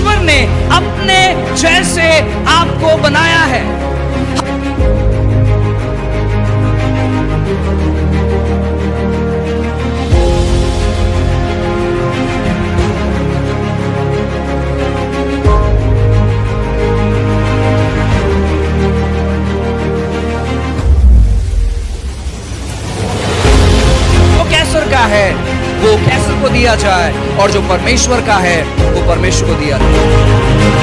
परमेश्वर ने अपने जैसे आपको बनाया है। कैसर का है वो कैसर को दिया जाए, और जो परमेश्वर का है वो परमेश्वर को दिया जाए।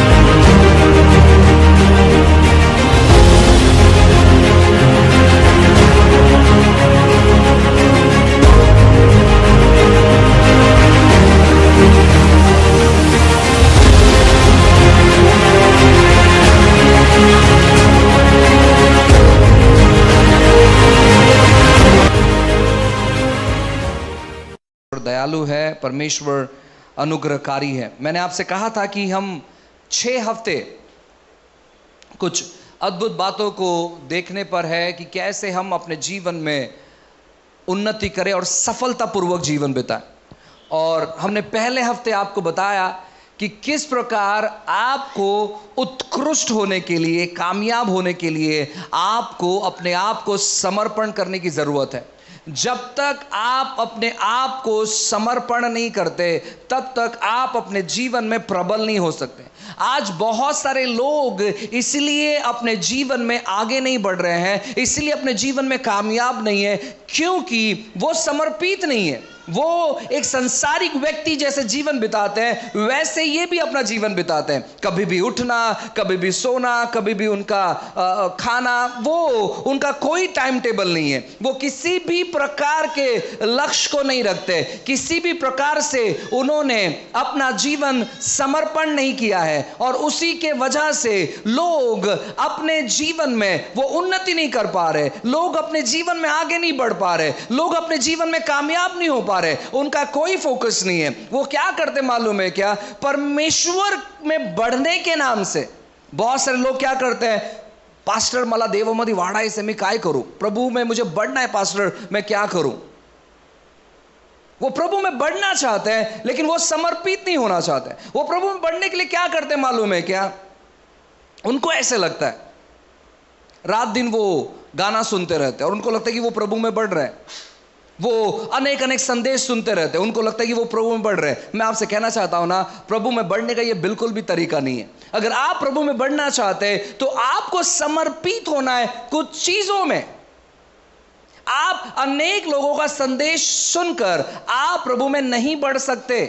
दयालु है, परमेश्वर अनुग्रहकारी है। मैंने आपसे कहा था कि हम 6 हफ्ते कुछ अद्भुत बातों को देखने पर है कि कैसे हम अपने जीवन में उन्नति करें और सफलतापूर्वक जीवन बिताएं। और हमने पहले हफ्ते आपको बताया कि किस प्रकार आपको उत्कृष्ट होने के लिए, कामयाब होने के लिए आपको अपने आप को समर्पण करने की जरूरत है। जब तक आप अपने आप को समर्पण नहीं करते तब तक आप अपने जीवन में प्रबल नहीं हो सकते। आज बहुत सारे लोग इसलिए अपने जीवन में आगे नहीं बढ़ रहे हैं, इसलिए अपने जीवन में कामयाब नहीं है, क्योंकि वो समर्पित नहीं है। वो एक संसारिक व्यक्ति जैसे जीवन बिताते हैं, वैसे ये भी अपना जीवन बिताते हैं। कभी भी उठना, कभी भी सोना, कभी भी उनका खाना, वो उनका कोई टाइम टेबल नहीं है। वो किसी भी प्रकार के लक्ष्य को नहीं रखते, किसी भी प्रकार से उन्होंने अपना जीवन समर्पण नहीं किया है, और उसी के वजह से लोग अपने जीवन में वो उन्नति नहीं कर पा रहे, लोग अपने जीवन में आगे नहीं बढ़ पा रहे, लोग अपने जीवन में कामयाब नहीं हो पा रहे। उनका कोई फोकस नहीं है। वो क्या करते मालूम है क्या? परमेश्वर में बढ़ने के नाम से बहुत सारे लोग क्या करते हैं, पास्टर मला देवामध्ये वाढायचं, मी काय करूं? प्रभु में मुझे बढ़ना है पास्टर, मैं क्या करूं? वो प्रभु में बढ़ना चाहते हैं लेकिन वो समर्पित नहीं होना चाहते। वो प्रभु में बढ़ने के लिए क्या करते हैं मालूम है क्या? उनको ऐसे लगता है, रात दिन वो गाना सुनते रहते हैं और उनको लगता है कि वो प्रभु में बढ़ रहे हैं। वो अनेक अनेक संदेश सुनते रहते हैं, उनको लगता है कि वो प्रभु में बढ़ रहे हैं। मैं आपसे कहना चाहता हूं ना, प्रभु में बढ़ने का ये बिल्कुल भी तरीका नहीं है। अगर आप प्रभु में बढ़ना चाहते हैं तो आपको समर्पित होना है कुछ चीजों में। आप अनेक लोगों का संदेश सुनकर आप प्रभु में नहीं बढ़ सकते।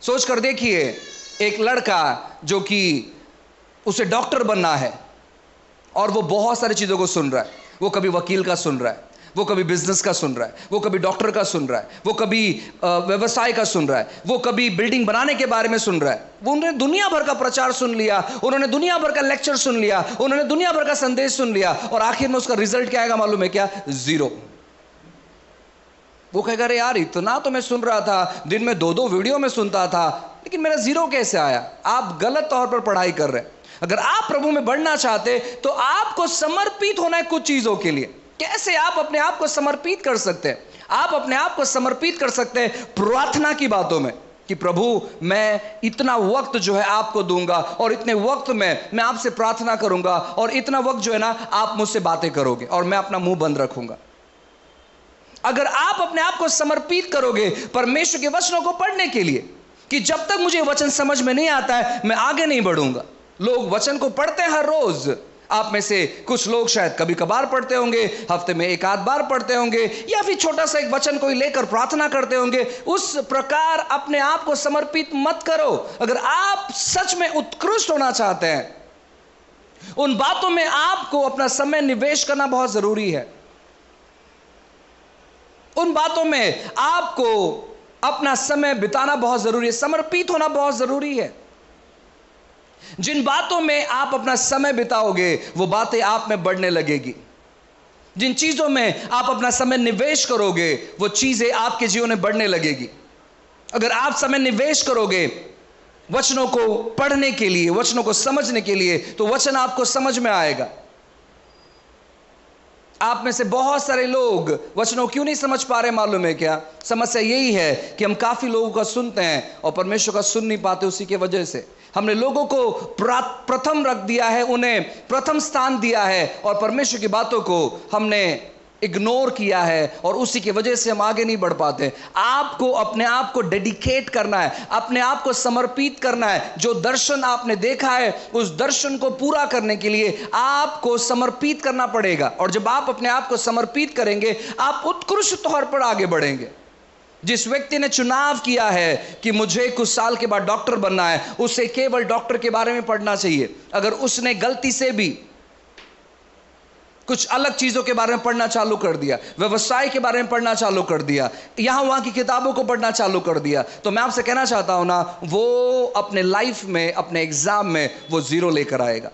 सोच कर देखिए, एक लड़का जो कि उसे डॉक्टर बनना है और वो बहुत सारी चीजों को सुन रहा है। वो कभी वकील का सुन रहा है, वो कभी बिजनेस का सुन रहा है, वो कभी डॉक्टर का सुन रहा है, वो कभी व्यवसाय का सुन रहा है, वो कभी बिल्डिंग बनाने के बारे में सुन रहा है। वो उन्होंने दुनिया भर का प्रचार सुन लिया, उन्होंने दुनिया भर का लेक्चर सुन लिया, उन्होंने दुनिया भर का संदेश सुन लिया, और आखिर में उसका रिजल्ट क्या आएगा मालूम है क्या? 0। वो कहेगा, अरे यार इतना तो मैं सुन रहा था, दिन में 2-2 वीडियो में सुनता था, लेकिन मेरा 0 कैसे आया? आप गलत तौर पर पढ़ाई कर रहे हैं। अगर आप प्रभु में बढ़ना चाहते तो आपको समर्पित होना है कुछ चीजों के लिए। कैसे आप अपने आप को समर्पित कर सकते हैं? आप अपने आप को समर्पित कर सकते हैं प्रार्थना की बातों में, कि प्रभु मैं इतना वक्त जो है आपको दूंगा, और इतने वक्त में मैं आपसे प्रार्थना करूंगा, और इतना वक्त जो है ना आप मुझसे बातें करोगे और मैं अपना मुंह बंद रखूंगा। अगर आप अपने आप को समर्पित करोगे परमेश्वर के वचनों को पढ़ने के लिए, कि जब तक मुझे वचन समझ में नहीं आता है मैं आगे नहीं बढ़ूंगा। लोग वचन को पढ़ते हैं हर रोज। आप में से कुछ लोग शायद कभी कभार पढ़ते होंगे, हफ्ते में 1 आध बार पढ़ते होंगे, या फिर छोटा सा एक वचन को लेकर प्रार्थना करते होंगे। उस प्रकार अपने आप को समर्पित मत करो। अगर आप सच में उत्कृष्ट होना चाहते हैं, उन बातों में आपको अपना समय निवेश करना बहुत जरूरी है। उन बातों में आपको अपना समय बिताना बहुत जरूरी है, समर्पित होना बहुत जरूरी है। जिन बातों में आप अपना समय बिताओगे वो बातें आप में बढ़ने लगेगी। जिन चीजों में आप अपना समय निवेश करोगे वो चीजें आपके जीवन में बढ़ने लगेगी। अगर आप समय निवेश करोगे वचनों को पढ़ने के लिए, वचनों को समझने के लिए, तो वचन आपको समझ में आएगा। आप में से बहुत सारे लोग वचनों क्यों नहीं समझ पा रहे मालूम है क्या? समस्या यही है कि हम काफी लोगों का सुनते हैं और परमेश्वर का सुन नहीं पाते। उसी के वजह से हमने लोगों को प्रथम रख दिया है, उन्हें प्रथम स्थान दिया है और परमेश्वर की बातों को हमने इग्नोर किया है और उसी की वजह से हम आगे नहीं बढ़ पाते। आपको अपने आप को डेडिकेट करना है, अपने आप को समर्पित करना है। जो दर्शन आपने देखा है उस दर्शन को पूरा करने के लिए आपको समर्पित करना पड़ेगा। और जब आप अपने आप को समर्पित करेंगे आप उत्कृष्ट तौर पर आगे बढ़ेंगे। जिस व्यक्ति ने चुनाव किया है कि मुझे कुछ साल के बाद डॉक्टर बनना है, उसे केवल डॉक्टर के बारे में पढ़ना चाहिए। अगर उसने गलती से भी कुछ अलग चीजों के बारे में पढ़ना चालू कर दिया, व्यवसाय के बारे में पढ़ना चालू कर दिया, यहां वहां की किताबों को पढ़ना चालू कर दिया, तो मैं आपसे कहना चाहता हूं ना, वो अपने लाइफ में, अपने एग्जाम में वो 0 लेकर आएगा।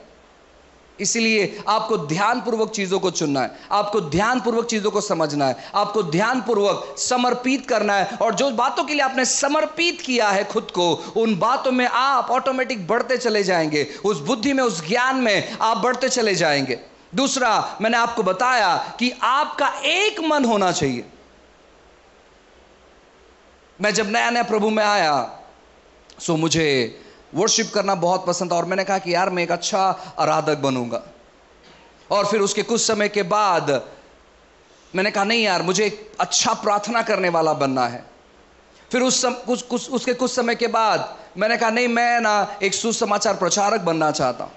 इसलिए आपको ध्यानपूर्वक चीजों को चुनना है, आपको ध्यानपूर्वक चीजों को समझना है, आपको ध्यानपूर्वक समर्पित करना है। और जो बातों के लिए आपने समर्पित किया है खुद को, उन बातों में आप ऑटोमेटिक बढ़ते चले जाएंगे, उस बुद्धि में, उस ज्ञान में आप बढ़ते चले जाएंगे। दूसरा, मैंने आपको बताया कि आपका एक मन होना चाहिए। मैं जब नया नया प्रभु में आया सो मुझे वर्शिप करना बहुत पसंद था और मैंने कहा कि यार मैं एक अच्छा आराधक बनूंगा। और फिर उसके कुछ समय के बाद मैंने कहा नहीं यार, मुझे एक अच्छा प्रार्थना करने वाला बनना है। फिर उसके कुछ समय के बाद मैंने कहा नहीं, मैं ना एक सुसमाचार प्रचारक बनना चाहता हूं।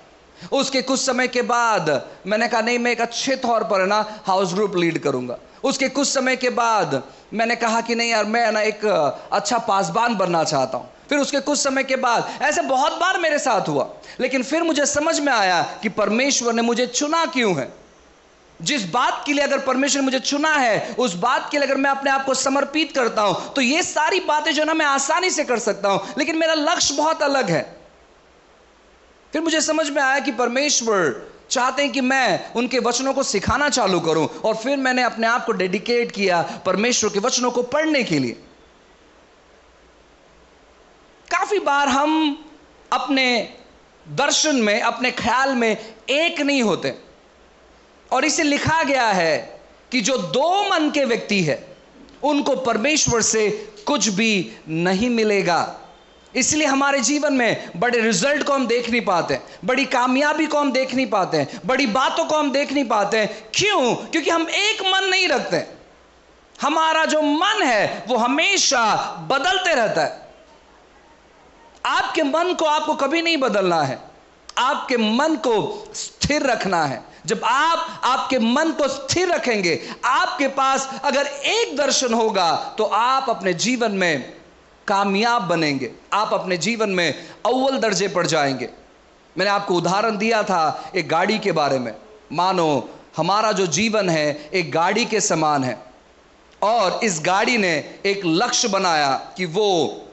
उसके कुछ समय के बाद मैंने कहा नहीं, मैं एक अच्छे तौर पर ना हाउस ग्रुप लीड करूंगा। उसके कुछ समय के बाद मैंने कहा कि नहीं यार, मैं ना एक अच्छा पासबान बनना चाहता हूं। फिर उसके कुछ समय के बाद, ऐसे बहुत बार मेरे साथ हुआ, लेकिन फिर मुझे समझ में आया कि परमेश्वर ने मुझे चुना क्यों है। जिस बात के लिए अगर परमेश्वर ने मुझे चुना है, उस बात के लिए अगर मैं अपने आप को समर्पित करता हूं तो ये सारी बातें जो ना मैं आसानी से कर सकता हूं, लेकिन मेरा लक्ष्य बहुत अलग है। फिर मुझे समझ में आया कि परमेश्वर चाहते हैं कि मैं उनके वचनों को सिखाना चालू करूं। और फिर मैंने अपने आप को डेडिकेट किया परमेश्वर के वचनों को पढ़ने के लिए। काफी बार हम अपने दर्शन में, अपने ख्याल में एक नहीं होते, और इसे लिखा गया है कि जो 2 मन के व्यक्ति है उनको परमेश्वर से कुछ भी नहीं मिलेगा। इसलिए हमारे जीवन में बड़े रिजल्ट को हम देख नहीं पाते, बड़ी कामयाबी को हम देख नहीं पाते, बड़ी बातों को हम देख नहीं पाते। क्यों? क्योंकि हम एक मन नहीं रखते। हमारा जो मन है वो हमेशा बदलते रहता है। आपके मन को आपको कभी नहीं बदलना है, आपके मन को स्थिर रखना है। जब आप आपके मन को स्थिर रखेंगे, आपके पास अगर एक दर्शन होगा तो आप अपने जीवन में कामयाब बनेंगे, आप अपने जीवन में अव्वल दर्जे पर जाएंगे। मैंने आपको उदाहरण दिया था एक गाड़ी के बारे में। मानो हमारा जो जीवन है एक गाड़ी के समान है, और इस गाड़ी ने एक लक्ष्य बनाया कि वो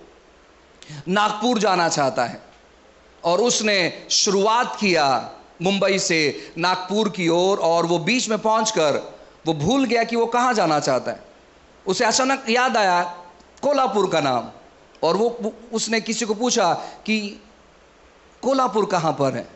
नागपुर जाना चाहता है, और उसने शुरुआत किया मुंबई से नागपुर की ओर, और वो बीच में पहुंचकर वो भूल गया कि वो कहां जाना चाहता है। उसे अचानक याद आया कोल्हापुर का नाम, और वो उसने किसी को पूछा कि कोल्हापुर कहां पर है,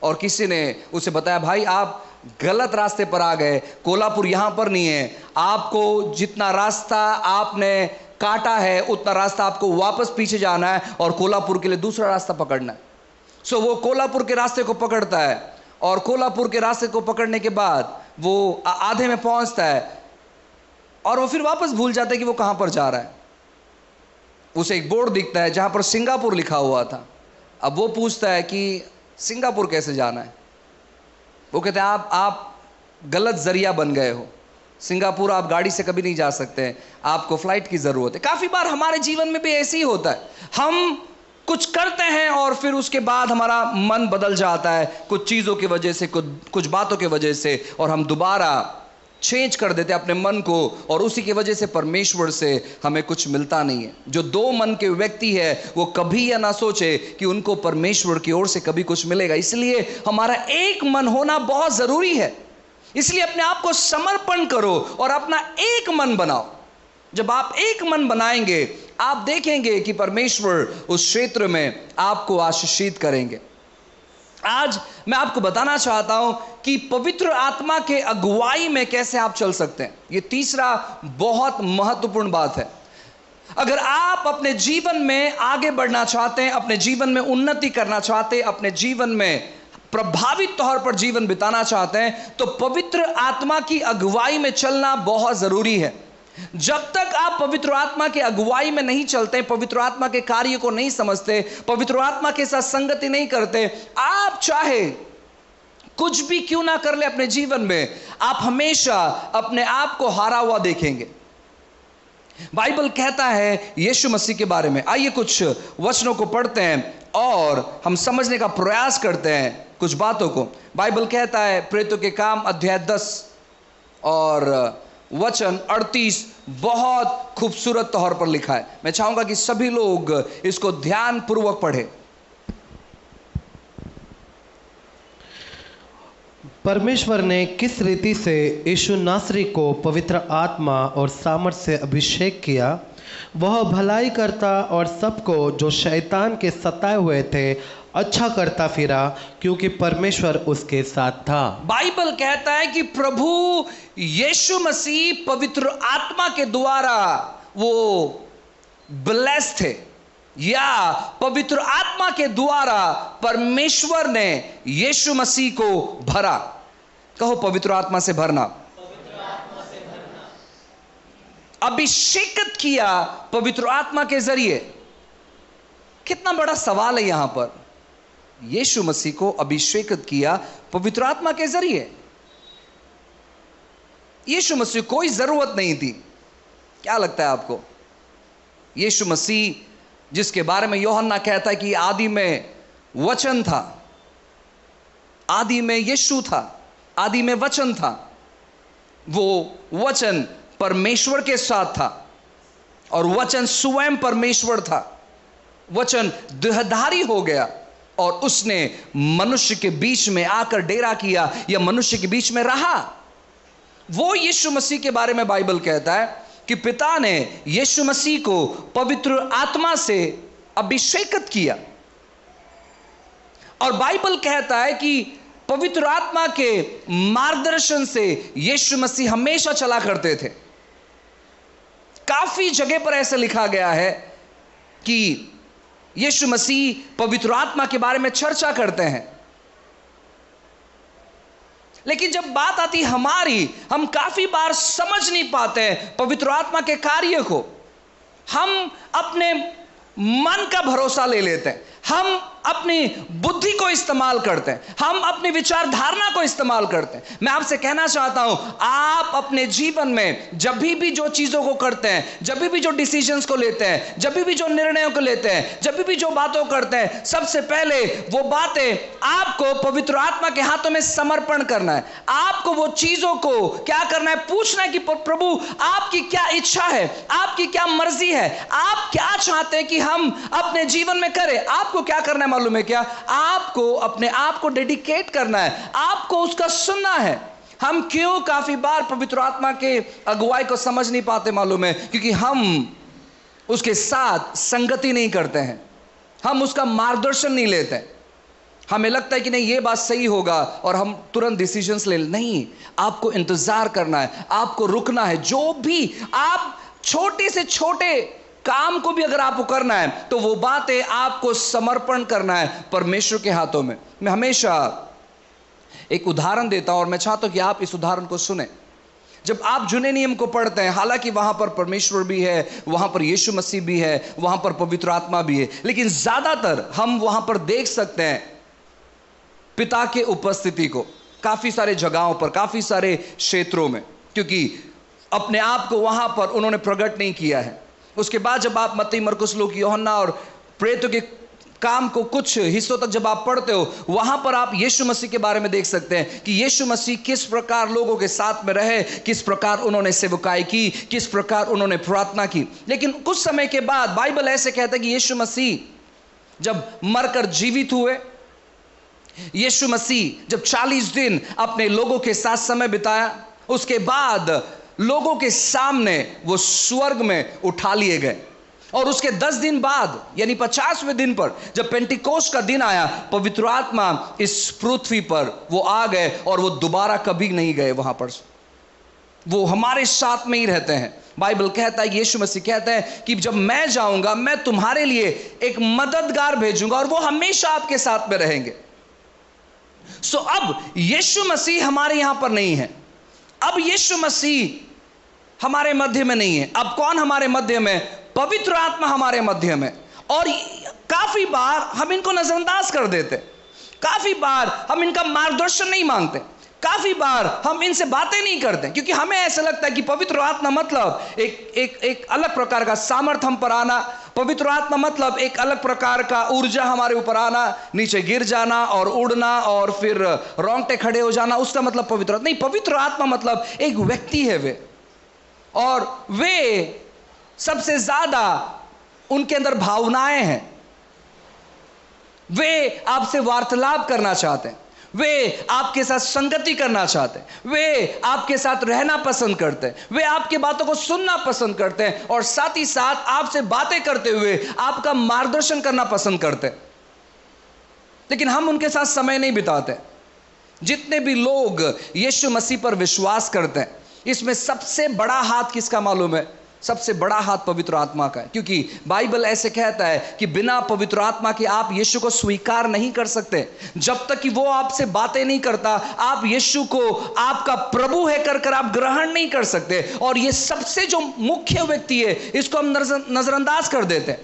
और किसी ने उसे बताया भाई आप गलत रास्ते पर आ गए, कोल्हापुर यहां पर नहीं है, आपको जितना रास्ता आपने काटा है उतना रास्ता आपको वापस पीछे जाना है और कोल्हापुर के लिए दूसरा रास्ता पकड़ना है। सो वो कोल्हापुर के रास्ते को पकड़ता है, और कोल्हापुर के रास्ते को पकड़ने के बाद वो आधे में पहुंचता है, और वो फिर वापस भूल जाता है कि वो कहां पर जा रहा है। उसे एक बोर्ड दिखता है जहां पर सिंगापुर लिखा हुआ था। अब वो पूछता है कि सिंगापुर कैसे जाना है। वो कहते हैं आप गलत जरिया बन गए हो, सिंगापुर आप गाड़ी से कभी नहीं जा सकते, आपको फ्लाइट की जरूरत है। काफी बार हमारे जीवन में भी ऐसे ही होता है, हम कुछ करते हैं और फिर उसके बाद हमारा मन बदल जाता है कुछ चीजों की वजह से, कुछ बातों की वजह से, और हम दोबारा चेंज कर देते अपने मन को, और उसी की वजह से परमेश्वर से हमें कुछ मिलता नहीं है। जो 2 मन के व्यक्ति है वो कभी यह ना सोचे कि उनको परमेश्वर की ओर से कभी कुछ मिलेगा। इसलिए हमारा एक मन होना बहुत जरूरी है। इसलिए अपने आप को समर्पण करो और अपना एक मन बनाओ। जब आप एक मन बनाएंगे आप देखेंगे कि परमेश्वर उस क्षेत्र में आपको आशीषित करेंगे। आज मैं आपको बताना चाहता हूं कि पवित्र आत्मा के अगुवाई में कैसे आप चल सकते हैं। यह तीसरा बहुत महत्वपूर्ण बात है। अगर आप अपने जीवन में आगे बढ़ना चाहते हैं, अपने जीवन में उन्नति करना चाहते हैं, अपने जीवन में प्रभावित तौर पर जीवन बिताना चाहते हैं, तो पवित्र आत्मा की अगुवाई में चलना बहुत जरूरी है। जब तक आप पवित्र आत्मा के अगुवाई में नहीं चलते, पवित्र आत्मा के कार्य को नहीं समझते, पवित्र आत्मा के साथ संगति नहीं करते, आप चाहे कुछ भी क्यों ना कर ले अपने जीवन में, आप हमेशा अपने आप को हारा हुआ देखेंगे। बाइबल कहता है यीशु मसीह के बारे में, आइए कुछ वचनों को पढ़ते हैं और हम समझने का प्रयास करते हैं कुछ बातों को। बाइबल कहता है प्रेरितों के काम अध्याय 10 और वचन 38 बहुत खूबसूरत तौर पर लिखा है। मैं चाहूंगा कि सभी लोग इसको ध्यान पूर्वक पढ़ें। परमेश्वर ने किस रीति से यीशु नासरी को पवित्र आत्मा और सामर्थ से अभिषेक किया, वह भलाई करता और सबको जो शैतान के सताए हुए थे अच्छा करता फिरा, क्योंकि परमेश्वर उसके साथ था। बाइबल कहता है कि प्रभु यीशु मसीह पवित्र आत्मा के द्वारा वो ब्लेस्ड थे, या पवित्र आत्मा के द्वारा परमेश्वर ने यीशु मसीह को भरा। कहो पवित्र आत्मा से भरना, अभिषेकित किया पवित्र आत्मा के जरिए। कितना बड़ा सवाल है यहां पर। यीशु मसीह को अभिषेकित किया पवित्र आत्मा के जरिए। यीशु मसीह कोई जरूरत नहीं थी। क्या लगता है आपको? यीशु मसीह जिसके बारे में यूहन्ना कहता है कि आदि में वचन था, आदि में यीशु था, आदि में वचन था, वो वचन परमेश्वर के साथ था और वचन स्वयं परमेश्वर था। वचन देहधारी हो गया और उसने मनुष्य के बीच में आकर डेरा किया या मनुष्य के बीच में रहा। वो यीशु मसीह के बारे में बाइबल कहता है कि पिता ने यीशु मसीह को पवित्र आत्मा से अभिषेकित किया। और बाइबल कहता है कि पवित्र आत्मा के मार्गदर्शन से यीशु मसीह हमेशा चला करते थे। काफी जगह पर ऐसा लिखा गया है कि यीशु मसीह पवित्र आत्मा के बारे में चर्चा करते हैं। लेकिन जब बात आती हमारी, हम काफी बार समझ नहीं पाते हैं पवित्र आत्मा के कार्य को। हम अपने मन का भरोसा ले लेते हैं, हम अपनी बुद्धि को इस्तेमाल करते हैं, हम अपनी विचारधारणा को इस्तेमाल करते हैं। मैं आपसे कहना चाहता हूं, आप अपने जीवन में जब भी जो चीजों को करते हैं, जब भी जो डिसीजंस को लेते हैं, जब भी जो निर्णयों को लेते हैं, जब भी जो बातों करते हैं, सबसे पहले वो बातें आपको पवित्र आत्मा के हाथों में समर्पण करना है। आपको वो चीजों को क्या करना है? पूछना है कि प्रभु आपकी क्या इच्छा है, आपकी क्या मर्जी है, आप क्या चाहते हैं कि हम अपने जीवन में करें। आपको क्या करना है मालूम है क्या? आपको अपने आप को डेडिकेट करना है, आपको उसका सुनना है। हम क्यों काफी बार पवित्र आत्मा के अगुवाई को समझ नहीं पाते मालूम है? क्योंकि हम उसके साथ संगति नहीं करते हैं, हम उसका मार्गदर्शन नहीं लेते। हमें लगता है कि नहीं ये बात सही होगा और हम तुरंत डिसीजंस ले। नहीं, आपको इंतजार करना है, आपको रुकना है। जो भी आप छोटे से छोटे काम को भी अगर आपको करना है तो वो बातें आपको समर्पण करना है परमेश्वर के हाथों में। मैं हमेशा एक उदाहरण देता हूं और मैं चाहता हूं कि आप इस उदाहरण को सुने। जब आप जुने नियम को पढ़ते हैं, हालांकि वहां पर परमेश्वर भी है, वहां पर यीशु मसीह भी है, वहां पर पवित्र आत्मा भी है, लेकिन ज्यादातर हम वहां पर देख सकते हैं पिता के उपस्थिति को काफी सारे जगहों पर, काफी सारे क्षेत्रों में, क्योंकि अपने आप को वहां पर उन्होंने प्रकट नहीं किया है। उसके बाद जब आप मत्ती, मरकुस, लूका, यूहन्ना और प्रेरितों के काम को कुछ हिस्सों तक जब आप पढ़ते हो, वहां पर आप यीशु मसीह के बारे में देख सकते हैं कि यीशु मसीह किस प्रकार लोगों के साथ में रहे, किस प्रकार उन्होंने सेवकाई की, किस प्रकार उन्होंने प्रार्थना की। लेकिन कुछ समय के बाद बाइबल ऐसे कहता है कि यीशु मसीह जब मरकर जीवित हुए, यीशु मसीह जब 40 दिन अपने लोगों के साथ समय बिताया, उसके बाद लोगों के सामने वो स्वर्ग में उठा लिए गए। और उसके 10 दिन बाद यानी 50वें दिन पर जब पेंटिकोस्ट का दिन आया, पवित्र आत्मा इस पृथ्वी पर वो आ गए और वो दोबारा कभी नहीं गए वहां पर। वो हमारे साथ में ही रहते हैं। बाइबल कहता है, यीशु मसीह कहता है कि जब मैं जाऊंगा मैं तुम्हारे लिए एक मददगार भेजूंगा और वो हमेशा आपके साथ में रहेंगे। सो अब यीशु मसीह हमारे यहां पर नहीं है। अब यीशु मसीह हमारे मध्य में नहीं है। अब कौन हमारे मध्य में? पवित्र आत्मा हमारे मध्य में। और काफी बार हम इनको नजरअंदाज कर देते, काफी बार हम इनका मार्गदर्शन नहीं मांगते, काफी बार हम इनसे बातें नहीं करते, क्योंकि हमें ऐसा लगता है कि पवित्र आत्मा मतलब एक अलग प्रकार का सामर्थ हम पर आना, पवित्र आत्मा मतलब एक अलग प्रकार का ऊर्जा हमारे ऊपर आना, नीचे गिर जाना और उड़ना और फिर रोंगटे खड़े हो जाना, उसका मतलब पवित्र नहीं। पवित्र आत्मा मतलब एक व्यक्ति है वे, और वे सबसे ज्यादा उनके अंदर भावनाएं हैं। वे आपसे वार्तालाप करना चाहते हैं, वे आपके साथ संगति करना चाहते हैं, वे आपके साथ रहना पसंद करते हैं, वे आपकी बातों को सुनना पसंद करते हैं और साथ ही साथ आपसे बातें करते हुए आपका मार्गदर्शन करना पसंद करते हैं। लेकिन हम उनके साथ समय नहीं बिताते। जितने भी लोग यीशु मसीह पर विश्वास करते हैं, इसमें सबसे बड़ा हाथ किसका मालूम है? सबसे बड़ा हाथ पवित्र आत्मा का है, क्योंकि बाइबल ऐसे कहता है कि बिना पवित्र आत्मा के आप यीशु को स्वीकार नहीं कर सकते। जब तक कि वो आपसे बातें नहीं करता, आप यीशु को आपका प्रभु है कर आप ग्रहण नहीं कर सकते। और ये सबसे जो मुख्य व्यक्ति है, इसको हम नजरअंदाज कर देते हैं,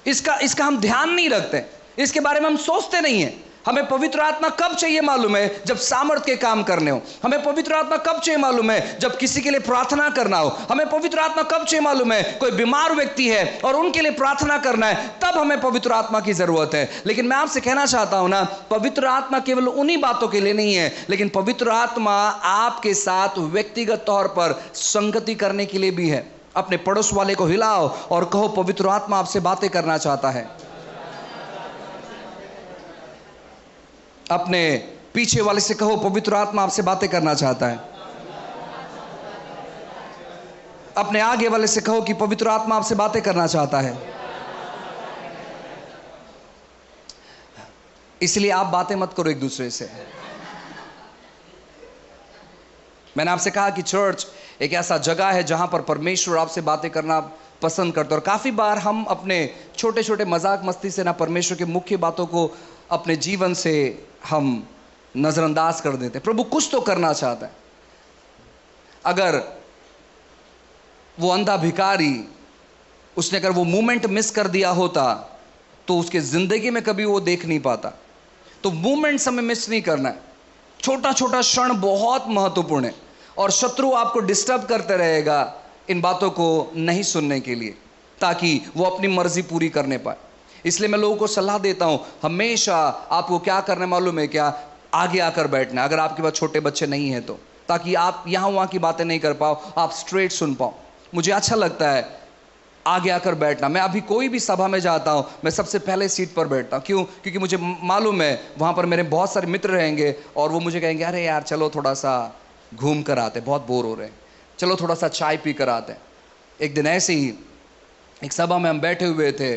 इसका हम ध्यान नहीं रखते, इसके बारे में हम सोचते नहीं है। हमें पवित्र आत्मा कब चाहिए मालूम है? जब सामर्थ के काम करने हो। हमें पवित्र आत्मा कब चाहिए मालूम है? जब किसी के लिए प्रार्थना करना हो। हमें पवित्र आत्मा कब चाहिए मालूम है? कोई बीमार व्यक्ति है और उनके लिए प्रार्थना करना है, तब हमें पवित्र आत्मा की जरूरत है। लेकिन मैं आपसे कहना चाहता हूं ना, पवित्र आत्मा केवल उन्हीं बातों के लिए नहीं है, लेकिन पवित्र आत्मा आपके साथ व्यक्तिगत तौर पर संगति करने के लिए भी है। अपने पड़ोस वाले को हिलाओ और कहो, पवित्र आत्मा आपसे बातें करना चाहता है। अपने पीछे वाले से कहो, पवित्र आत्मा आपसे बातें करना चाहता है। अपने आगे वाले से कहो कि पवित्र आत्मा आपसे बातें करना चाहता है। इसलिए आप बातें मत करो एक दूसरे से। मैंने आपसे कहा कि चर्च एक ऐसा जगह है जहां पर परमेश्वर आपसे बातें करना पसंद करते हैं। और काफी बार हम अपने छोटे छोटे मजाक मस्ती से ना परमेश्वर की मुख्य बातों को अपने जीवन से हम नजरअंदाज कर देते हैं। प्रभु कुछ तो करना चाहता है। अगर वो अंधा भिखारी, उसने अगर वो मोमेंट मिस कर दिया होता तो उसके जिंदगी में कभी वो देख नहीं पाता। तो मोमेंट्स हमें मिस नहीं करना है। छोटा छोटा क्षण बहुत महत्वपूर्ण है और शत्रु आपको डिस्टर्ब करते रहेगा इन बातों को नहीं सुनने के लिए, ताकि वो अपनी मर्जी पूरी करने पाए। इसलिए मैं लोगों को सलाह देता हूं, हमेशा आपको क्या करना मालूम है क्या? आगे आकर बैठना, अगर आपके पास छोटे बच्चे नहीं हैं तो, ताकि आप यहां वहां की बातें नहीं कर पाओ, आप स्ट्रेट सुन पाओ। मुझे अच्छा लगता है आगे आकर बैठना। मैं अभी कोई भी सभा में जाता हूं, मैं सबसे पहले सीट पर बैठता हूं। क्यों? क्योंकि मुझे मालूम है वहां पर मेरे बहुत सारे मित्र रहेंगे और वो मुझे कहेंगे, अरे यार चलो थोड़ा सा घूम कर आते, बहुत बोर हो रहे हैं, चलो थोड़ा सा चाय पी कर आते हैं। एक दिन ऐसे ही एक सभा में हम बैठे हुए थे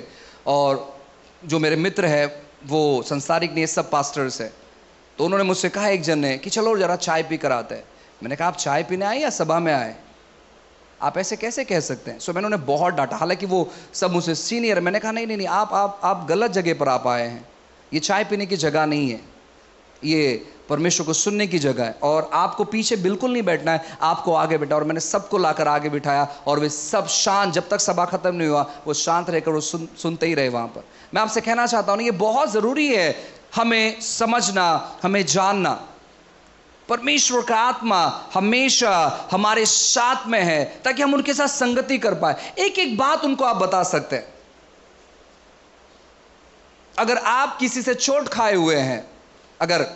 और जो मेरे मित्र है वो संसारिक नहीं, सब पास्टर्स है। तो उन्होंने मुझसे कहा, एक जन ने, कि चलो जरा चाय पी कर आते हैं। मैंने कहा, आप चाय पीने आए या सभा में आए? आप ऐसे कैसे कह सकते हैं? सो मैंने उन्हें बहुत डांटा, हालांकि वो सब मुझसे सीनियर। मैंने कहा, नहीं नहीं नहीं, आप गलत जगह पर आप आए हैं। ये चाय पीने की जगह नहीं है, ये परमेश्वर को सुनने की जगह है। और आपको पीछे बिल्कुल नहीं बैठना है, आपको आगे बैठा। और मैंने सबको लाकर आगे बिठाया और वे सब शांत, जब तक सभा खत्म नहीं हुआ वो शांत रहकर वो सुनते ही रहे वहां पर। मैं आपसे कहना चाहता हूं, ये बहुत जरूरी है हमें समझना, हमें जानना। परमेश्वर का आत्मा हमेशा हमारे साथ में है ताकि हम उनके साथ संगति कर पाए। एक एक बात उनको आप बता सकते हैं। अगर आप किसी से चोट खाए हुए हैं, अगर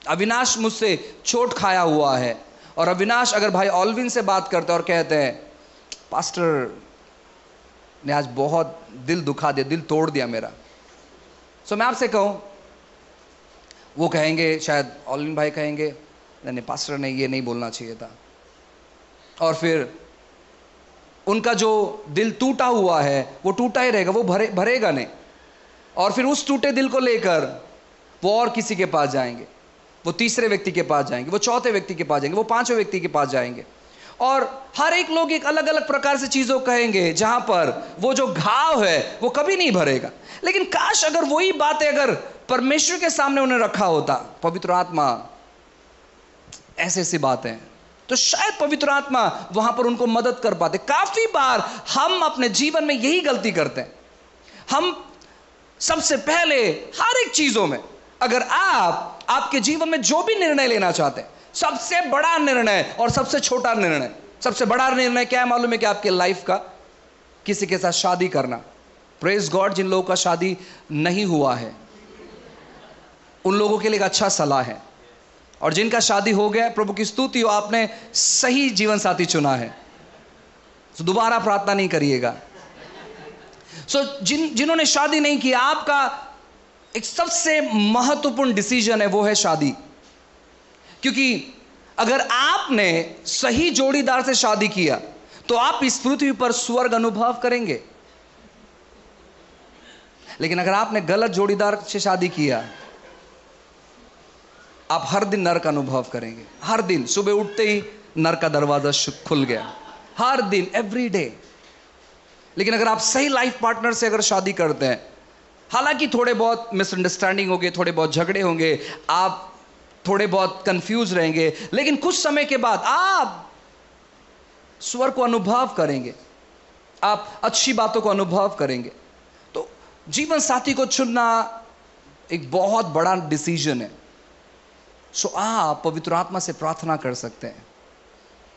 अविनाश मुझसे चोट खाया हुआ है और अविनाश अगर भाई ऑल्विन से बात करते और कहते हैं, पास्टर ने आज बहुत दिल दुखा दिया, दिल तोड़ दिया मेरा। सो मैं आपसे कहूं, वो कहेंगे, शायद ऑल्विन भाई कहेंगे, नहीं पास्टर ने ये नहीं बोलना चाहिए था। और फिर उनका जो दिल टूटा हुआ है वो टूटा ही रहेगा, वो भरेगा नहीं। और फिर उस टूटे दिल को लेकर वो और किसी के पास जाएंगे, वो तीसरे व्यक्ति के पास जाएंगे, वो चौथे व्यक्ति के पास जाएंगे, वो पांचवें व्यक्ति के पास जाएंगे, और हर एक लोग एक अलग अलग प्रकार से चीजों कहेंगे, जहां पर वो जो घाव है वो कभी नहीं भरेगा। लेकिन काश अगर वही बातें अगर परमेश्वर के सामने उन्हें रखा होता, पवित्र आत्मा ऐसे ऐसी बातें, तो शायद पवित्र आत्मा वहां पर उनको मदद कर पाते। काफी बार हम अपने जीवन में यही गलती करते हैं। हम सबसे पहले हर एक चीजों में, अगर आप आपके जीवन में जो भी निर्णय लेना चाहते हैं, सबसे बड़ा निर्णय और सबसे छोटा निर्णय, सबसे बड़ा निर्णय क्या है मालूम है? कि आपके लाइफ का किसी के साथ शादी करना। प्रेज गॉड, जिन लोगों का शादी नहीं हुआ है उन लोगों के लिए एक अच्छा सलाह है, और जिनका शादी हो गया, प्रभु की स्तुति हो, आपने सही जीवन साथी चुना है, तो दोबारा प्रार्थना नहीं करिएगा। जिन्होंने शादी नहीं की, आपका एक सबसे महत्वपूर्ण डिसीजन है, वो है शादी। क्योंकि अगर आपने सही जोड़ीदार से शादी किया तो आप इस पृथ्वी पर स्वर्ग अनुभव करेंगे। लेकिन अगर आपने गलत जोड़ीदार से शादी किया, आप हर दिन नरक अनुभव करेंगे। हर दिन सुबह उठते ही नरक का दरवाजा खुल गया, हर दिन, एवरी डे। लेकिन अगर आप सही लाइफ पार्टनर से अगर शादी करते हैं, हालांकि थोड़े बहुत मिसअंडरस्टैंडिंग होंगे, थोड़े बहुत झगड़े होंगे, आप थोड़े बहुत कंफ्यूज रहेंगे, लेकिन कुछ समय के बाद आप स्वर्ग को अनुभव करेंगे, आप अच्छी बातों को अनुभव करेंगे। तो जीवन साथी को चुनना एक बहुत बड़ा डिसीजन है। सो आप पवित्र आत्मा से प्रार्थना कर सकते हैं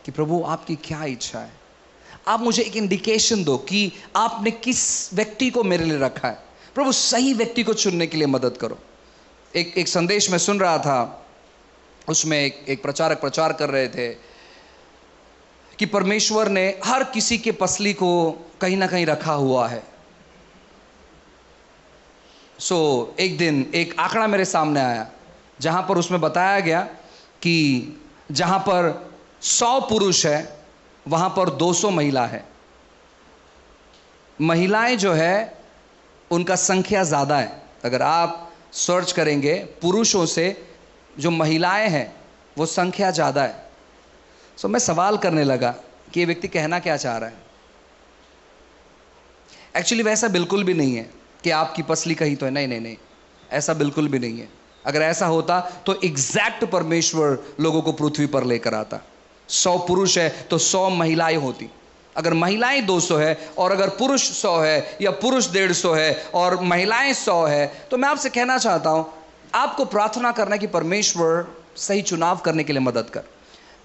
कि प्रभु आपकी क्या इच्छा है, आप मुझे एक इंडिकेशन दो कि आपने किस व्यक्ति को मेरे लिए रखा है। प्रभु सही व्यक्ति को चुनने के लिए मदद करो। एक संदेश में सुन रहा था, उसमें एक प्रचारक प्रचार कर रहे थे कि परमेश्वर ने हर किसी के पसली को कहीं ना कहीं रखा हुआ है। एक दिन एक आंकड़ा मेरे सामने आया, जहां पर उसमें बताया गया कि जहां पर 100 पुरुष है वहां पर 200 महिला है। महिलाएं जो है उनका संख्या ज्यादा है। अगर आप सर्च करेंगे पुरुषों से जो महिलाएं हैं वो संख्या ज्यादा है। मैं सवाल करने लगा कि ये व्यक्ति कहना क्या चाह रहा है। एक्चुअली वैसा बिल्कुल भी नहीं है कि आपकी पसली कहीं तो है, नहीं नहीं नहीं, ऐसा बिल्कुल भी नहीं है। अगर ऐसा होता तो एग्जैक्ट परमेश्वर लोगों को पृथ्वी पर लेकर आता। 100 पुरुष है तो 100 महिलाएं होती। अगर महिलाएं 200 है और अगर पुरुष 100 है, या पुरुष 150 है और महिलाएं 100 है, तो मैं आपसे कहना चाहता हूं, आपको प्रार्थना करना कि परमेश्वर सही चुनाव करने के लिए मदद कर।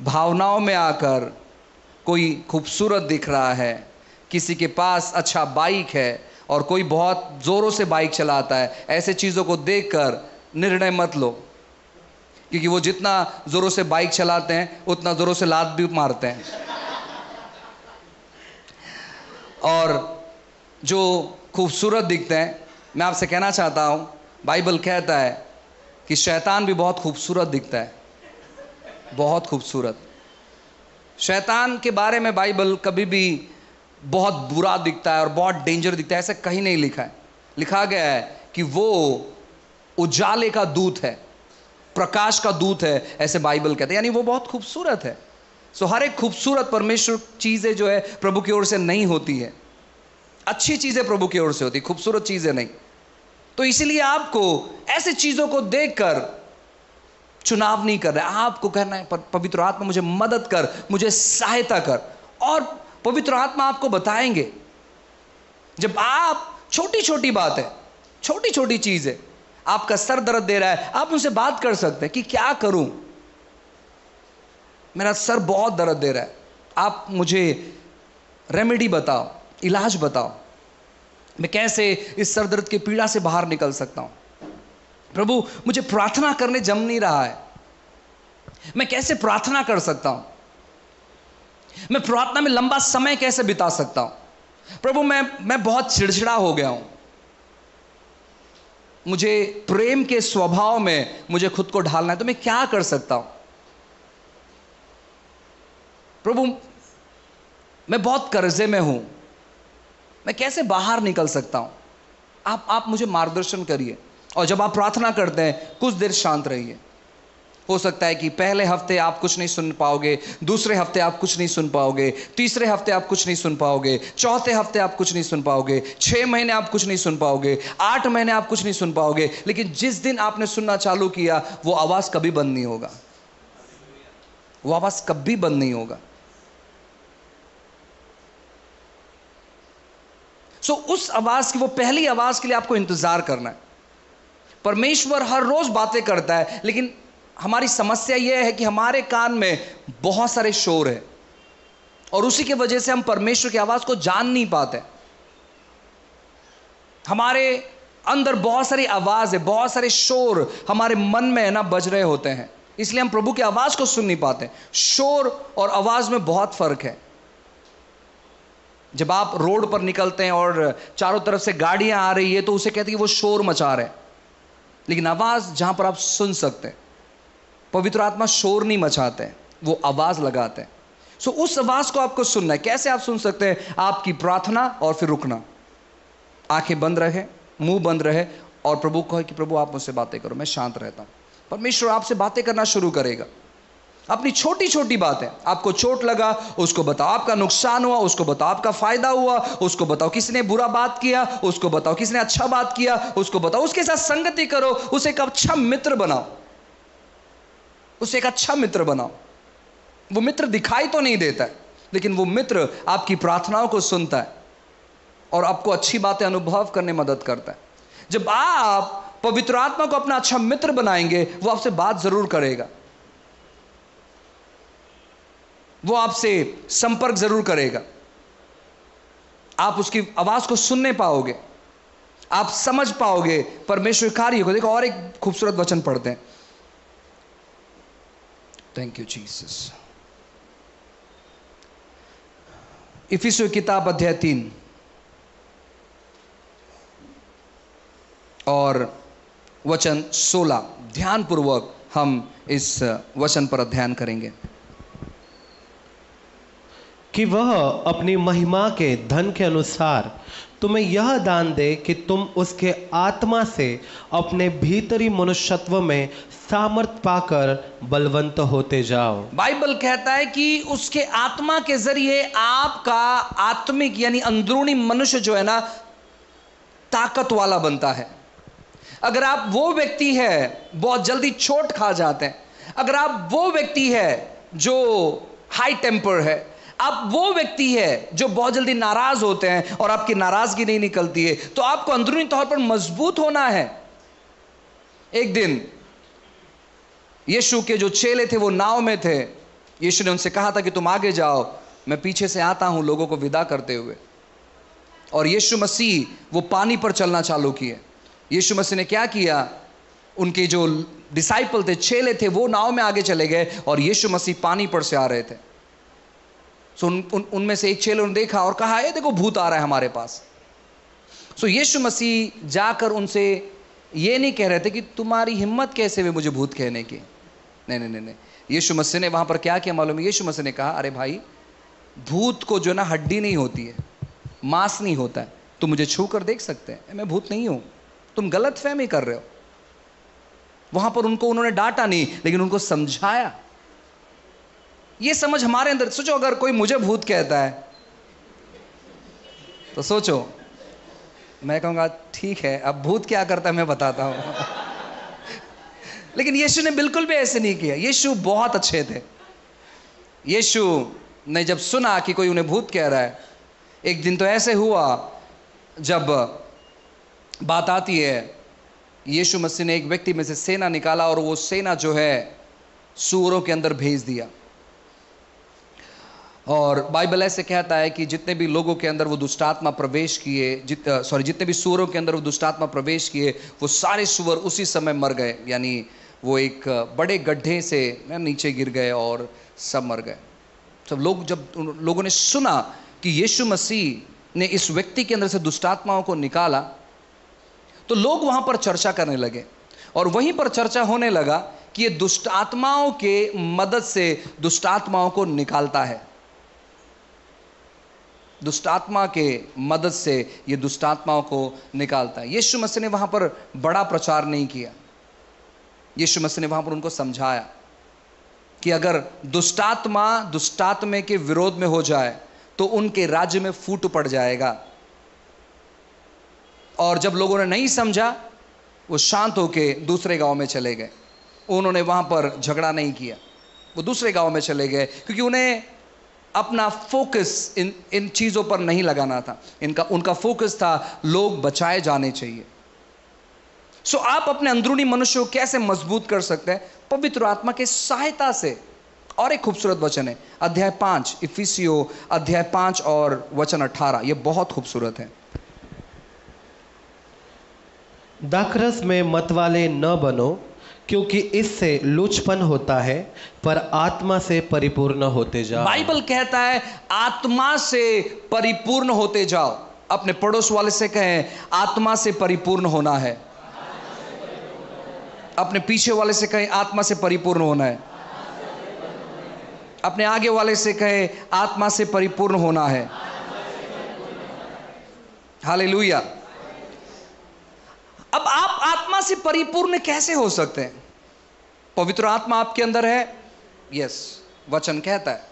भावनाओं में आकर कोई खूबसूरत दिख रहा है, किसी के पास अच्छा बाइक है और कोई बहुत जोरों से बाइक चलाता है, ऐसे चीज़ों को देखकर निर्णय मत लो, क्योंकि वो जितना जोरों से बाइक चलाते हैं उतना जोरों से लात भी मारते हैं। और जो खूबसूरत दिखते हैं, मैं आपसे कहना चाहता हूं, बाइबल कहता है कि शैतान भी बहुत खूबसूरत दिखता है, बहुत खूबसूरत। शैतान के बारे में बाइबल कभी भी बहुत बुरा दिखता है और बहुत डेंजर दिखता है, ऐसा कहीं नहीं लिखा है। लिखा गया है कि वो उजाले का दूत है, प्रकाश का दूत है, ऐसे बाइबल कहते हैं, यानी वो बहुत खूबसूरत है। हर एक खूबसूरत परमेश्वर चीजें जो है प्रभु की ओर से नहीं होती है। अच्छी चीजें प्रभु की ओर से होती, खूबसूरत चीजें नहीं। तो इसीलिए आपको ऐसी चीजों को देखकर चुनाव नहीं करना है, आपको कहना है पवित्र आत्मा मुझे मदद कर, मुझे सहायता कर। और पवित्र आत्मा आपको बताएंगे। जब आप छोटी छोटी बात है, छोटी छोटी चीज है, आपका सर दर्द दे रहा है, आप उनसे बात कर सकते हैं कि क्या करूं, मेरा सर बहुत दर्द दे रहा है, आप मुझे रेमेडी बताओ, इलाज बताओ, मैं कैसे इस सर दर्द की पीड़ा से बाहर निकल सकता हूं। प्रभु मुझे प्रार्थना करने जम नहीं रहा है, मैं कैसे प्रार्थना कर सकता हूं, मैं प्रार्थना में लंबा समय कैसे बिता सकता हूं। प्रभु मैं बहुत चिड़चिड़ा हो गया हूं, मुझे प्रेम के स्वभाव में मुझे खुद को ढालना है, तो मैं क्या कर सकता हूं। प्रभु मैं बहुत कर्जे में हूं, मैं कैसे बाहर निकल सकता हूं? आप मुझे मार्गदर्शन करिए। और जब आप प्रार्थना करते हैं, कुछ देर शांत रहिए। हो सकता है कि पहले हफ्ते आप कुछ नहीं सुन पाओगे, दूसरे हफ्ते आप कुछ नहीं सुन पाओगे, तीसरे हफ्ते आप कुछ नहीं सुन पाओगे, चौथे हफ्ते आप कुछ नहीं सुन पाओगे, 6 महीने आप कुछ नहीं सुन पाओगे, 8 महीने आप कुछ नहीं सुन पाओगे। लेकिन जिस दिन आपने सुनना चालू किया, वो आवाज कभी बंद नहीं होगा। वो आवाज कभी बंद नहीं होगा। उस आवाज की, वो पहली आवाज के लिए आपको इंतजार करना है। परमेश्वर हर रोज बातें करता है, लेकिन हमारी समस्या यह है कि हमारे कान में बहुत सारे शोर है, और उसी की वजह से हम परमेश्वर की आवाज को जान नहीं पाते। हमारे अंदर बहुत सारी आवाज है, बहुत सारे शोर हमारे मन में ना बज रहे होते हैं, इसलिए हम प्रभु की आवाज को सुन नहीं पाते। शोर और आवाज में बहुत फर्क है। जब आप रोड पर निकलते हैं और चारों तरफ से गाड़ियां आ रही है, तो उसे कहते हैं कि वो शोर मचा रहे हैं। लेकिन आवाज जहां पर आप सुन सकते हैं, पवित्र आत्मा शोर नहीं मचाते हैं, वो आवाज लगाते हैं। उस आवाज को आपको सुनना है। कैसे आप सुन सकते हैं? आपकी प्रार्थना और फिर रुकना, आंखें बंद रहे, मुंह बंद रहे, और प्रभु को कहे कि प्रभु आप मुझसे बातें करो, मैं शांत रहता हूं। परमेश्वर आपसे बातें करना शुरू करेगा। अपनी छोटी छोटी बातें, आपको चोट लगा उसको बताओ, आपका नुकसान हुआ उसको बताओ, आपका फायदा हुआ उसको बताओ, किसी ने बुरा बात किया उसको बताओ, किसी ने अच्छा बात किया उसको बताओ, उसके साथ संगति करो, उसे एक अच्छा मित्र बनाओ, उसे एक अच्छा मित्र बनाओ। वो मित्र दिखाई तो नहीं देता है, लेकिन वो मित्र आपकी प्रार्थनाओं को सुनता है और आपको अच्छी बातें अनुभव करने में मदद करता है। जब आप पवित्र आत्मा को अपना अच्छा मित्र बनाएंगे, वो आपसे बात जरूर करेगा, वो आपसे संपर्क जरूर करेगा, आप उसकी आवाज को सुनने पाओगे, आप समझ पाओगे परमेश्वर कार्य को। देखो, और एक खूबसूरत वचन पढ़ते हैं। Thank you Jesus. इफिसियों किताब अध्याय 3 और वचन 16, ध्यानपूर्वक हम इस वचन पर अध्ययन करेंगे। कि वह अपनी महिमा के धन के अनुसार तुम्हें यह दान दे कि तुम उसके आत्मा से अपने भीतरी मनुष्यत्व में सामर्थ पाकर बलवंत होते जाओ। बाइबल कहता है कि उसके आत्मा के जरिए आपका आत्मिक यानी अंदरूनी मनुष्य जो है ना, ताकत वाला बनता है। अगर आप वो व्यक्ति है बहुत जल्दी चोट खा जाते हैं, अगर आप वो व्यक्ति है जो हाई टेम्पर है, आप वो व्यक्ति है जो बहुत जल्दी नाराज होते हैं और आपकी नाराजगी नहीं निकलती है, तो आपको अंदरूनी तौर पर मजबूत होना है। एक दिन यीशु के जो चेले थे वो नाव में थे। यीशु ने उनसे कहा था कि तुम आगे जाओ, मैं पीछे से आता हूं लोगों को विदा करते हुए। और यीशु मसीह वो पानी पर चलना चालू किए। यीशु मसीह ने क्या किया? उनके जो डिसाइपल थे, चेले थे, वो नाव में आगे चले गए और यीशु मसीह पानी पर से आ रहे थे। उनमें से एक चेले ने देखा और कहा, ये देखो भूत आ रहा है हमारे पास। यीशु मसीह जाकर उनसे ये नहीं कह रहे थे कि तुम्हारी हिम्मत कैसे हुई मुझे भूत कहने की। नहीं। यीशु मसीह ने वहां पर क्या किया मालूम है? यीशु मसीह ने कहा, अरे भाई, भूत को जो ना हड्डी नहीं होती है, मांस नहीं होता है, तुम मुझे छू कर देख सकते हैं, मैं भूत नहीं हूं, तुम गलत फहमी कर रहे हो। वहां पर उन्होंने डांटा नहीं, लेकिन उनको समझाया। ये समझ हमारे अंदर, सोचो अगर कोई मुझे भूत कहता है तो सोचो, मैं कहूंगा ठीक है, अब भूत क्या करता है मैं बताता हूं। लेकिन यीशु ने बिल्कुल भी ऐसे नहीं किया। यीशु बहुत अच्छे थे। यीशु ने जब सुना कि कोई उन्हें भूत कह रहा है, एक दिन तो ऐसे हुआ जब बात आती है, यीशु मसीह ने एक व्यक्ति में से सेना निकाला और वो सेना जो है सूअरों के अंदर भेज दिया। और बाइबल ऐसे कहता है कि जितने भी लोगों के अंदर वो दुष्टात्मा प्रवेश किए, जितने भी सूअरों के अंदर वो दुष्टात्मा प्रवेश किए, वो सारे सूअर उसी समय मर गए। यानी वो एक बड़े गड्ढे से नीचे गिर गए और सब मर गए। जब लोगों ने सुना कि यीशु मसीह ने इस व्यक्ति के अंदर से दुष्टात्माओं को निकाला, तो लोग वहां पर चर्चा करने लगे और वहीं पर चर्चा होने लगा कि ये दुष्ट आत्माओं के मदद से दुष्ट आत्माओं को निकालता है। दुष्ट आत्मा के मदद से ये दुष्ट आत्माओं को निकालता है। यीशु मसीह ने वहां पर बड़ा प्रचार नहीं किया। यीशु मसीह ने वहां पर उनको समझाया कि अगर दुष्टात्मे के विरोध में हो जाए तो उनके राज्य में फूट पड़ जाएगा। और जब लोगों ने नहीं समझा, वो शांत होके दूसरे गांव में चले गए। उन्होंने वहां पर झगड़ा नहीं किया, वो दूसरे गांव में चले गए, क्योंकि उन्हें अपना फोकस इन चीजों पर नहीं लगाना था। उनका फोकस था लोग बचाए जाने चाहिए। सो आप अपने अंदरूनी मनुष्य को कैसे मजबूत कर सकते हैं? पवित्र आत्मा के सहायता से। और एक खूबसूरत वचन है, अध्याय 5, इफिसियो अध्याय 5 और वचन 18। यह बहुत खूबसूरत है। दाखरस में मतवाले न बनो, क्योंकि इससे लुचपन होता है, पर आत्मा से परिपूर्ण होते जाओ। बाइबल कहता है आत्मा से परिपूर्ण होते जाओ। अपने पड़ोस वाले से कहें आत्मा से परिपूर्ण होना है। अपने पीछे वाले से कहें आत्मा से परिपूर्ण होना है। अपने आगे वाले से कहें आत्मा से परिपूर्ण होना है। हालेलुया। अब आप आत्मा से परिपूर्ण कैसे हो सकते हैं? पवित्र आत्मा आपके अंदर है। यस, वचन कहता है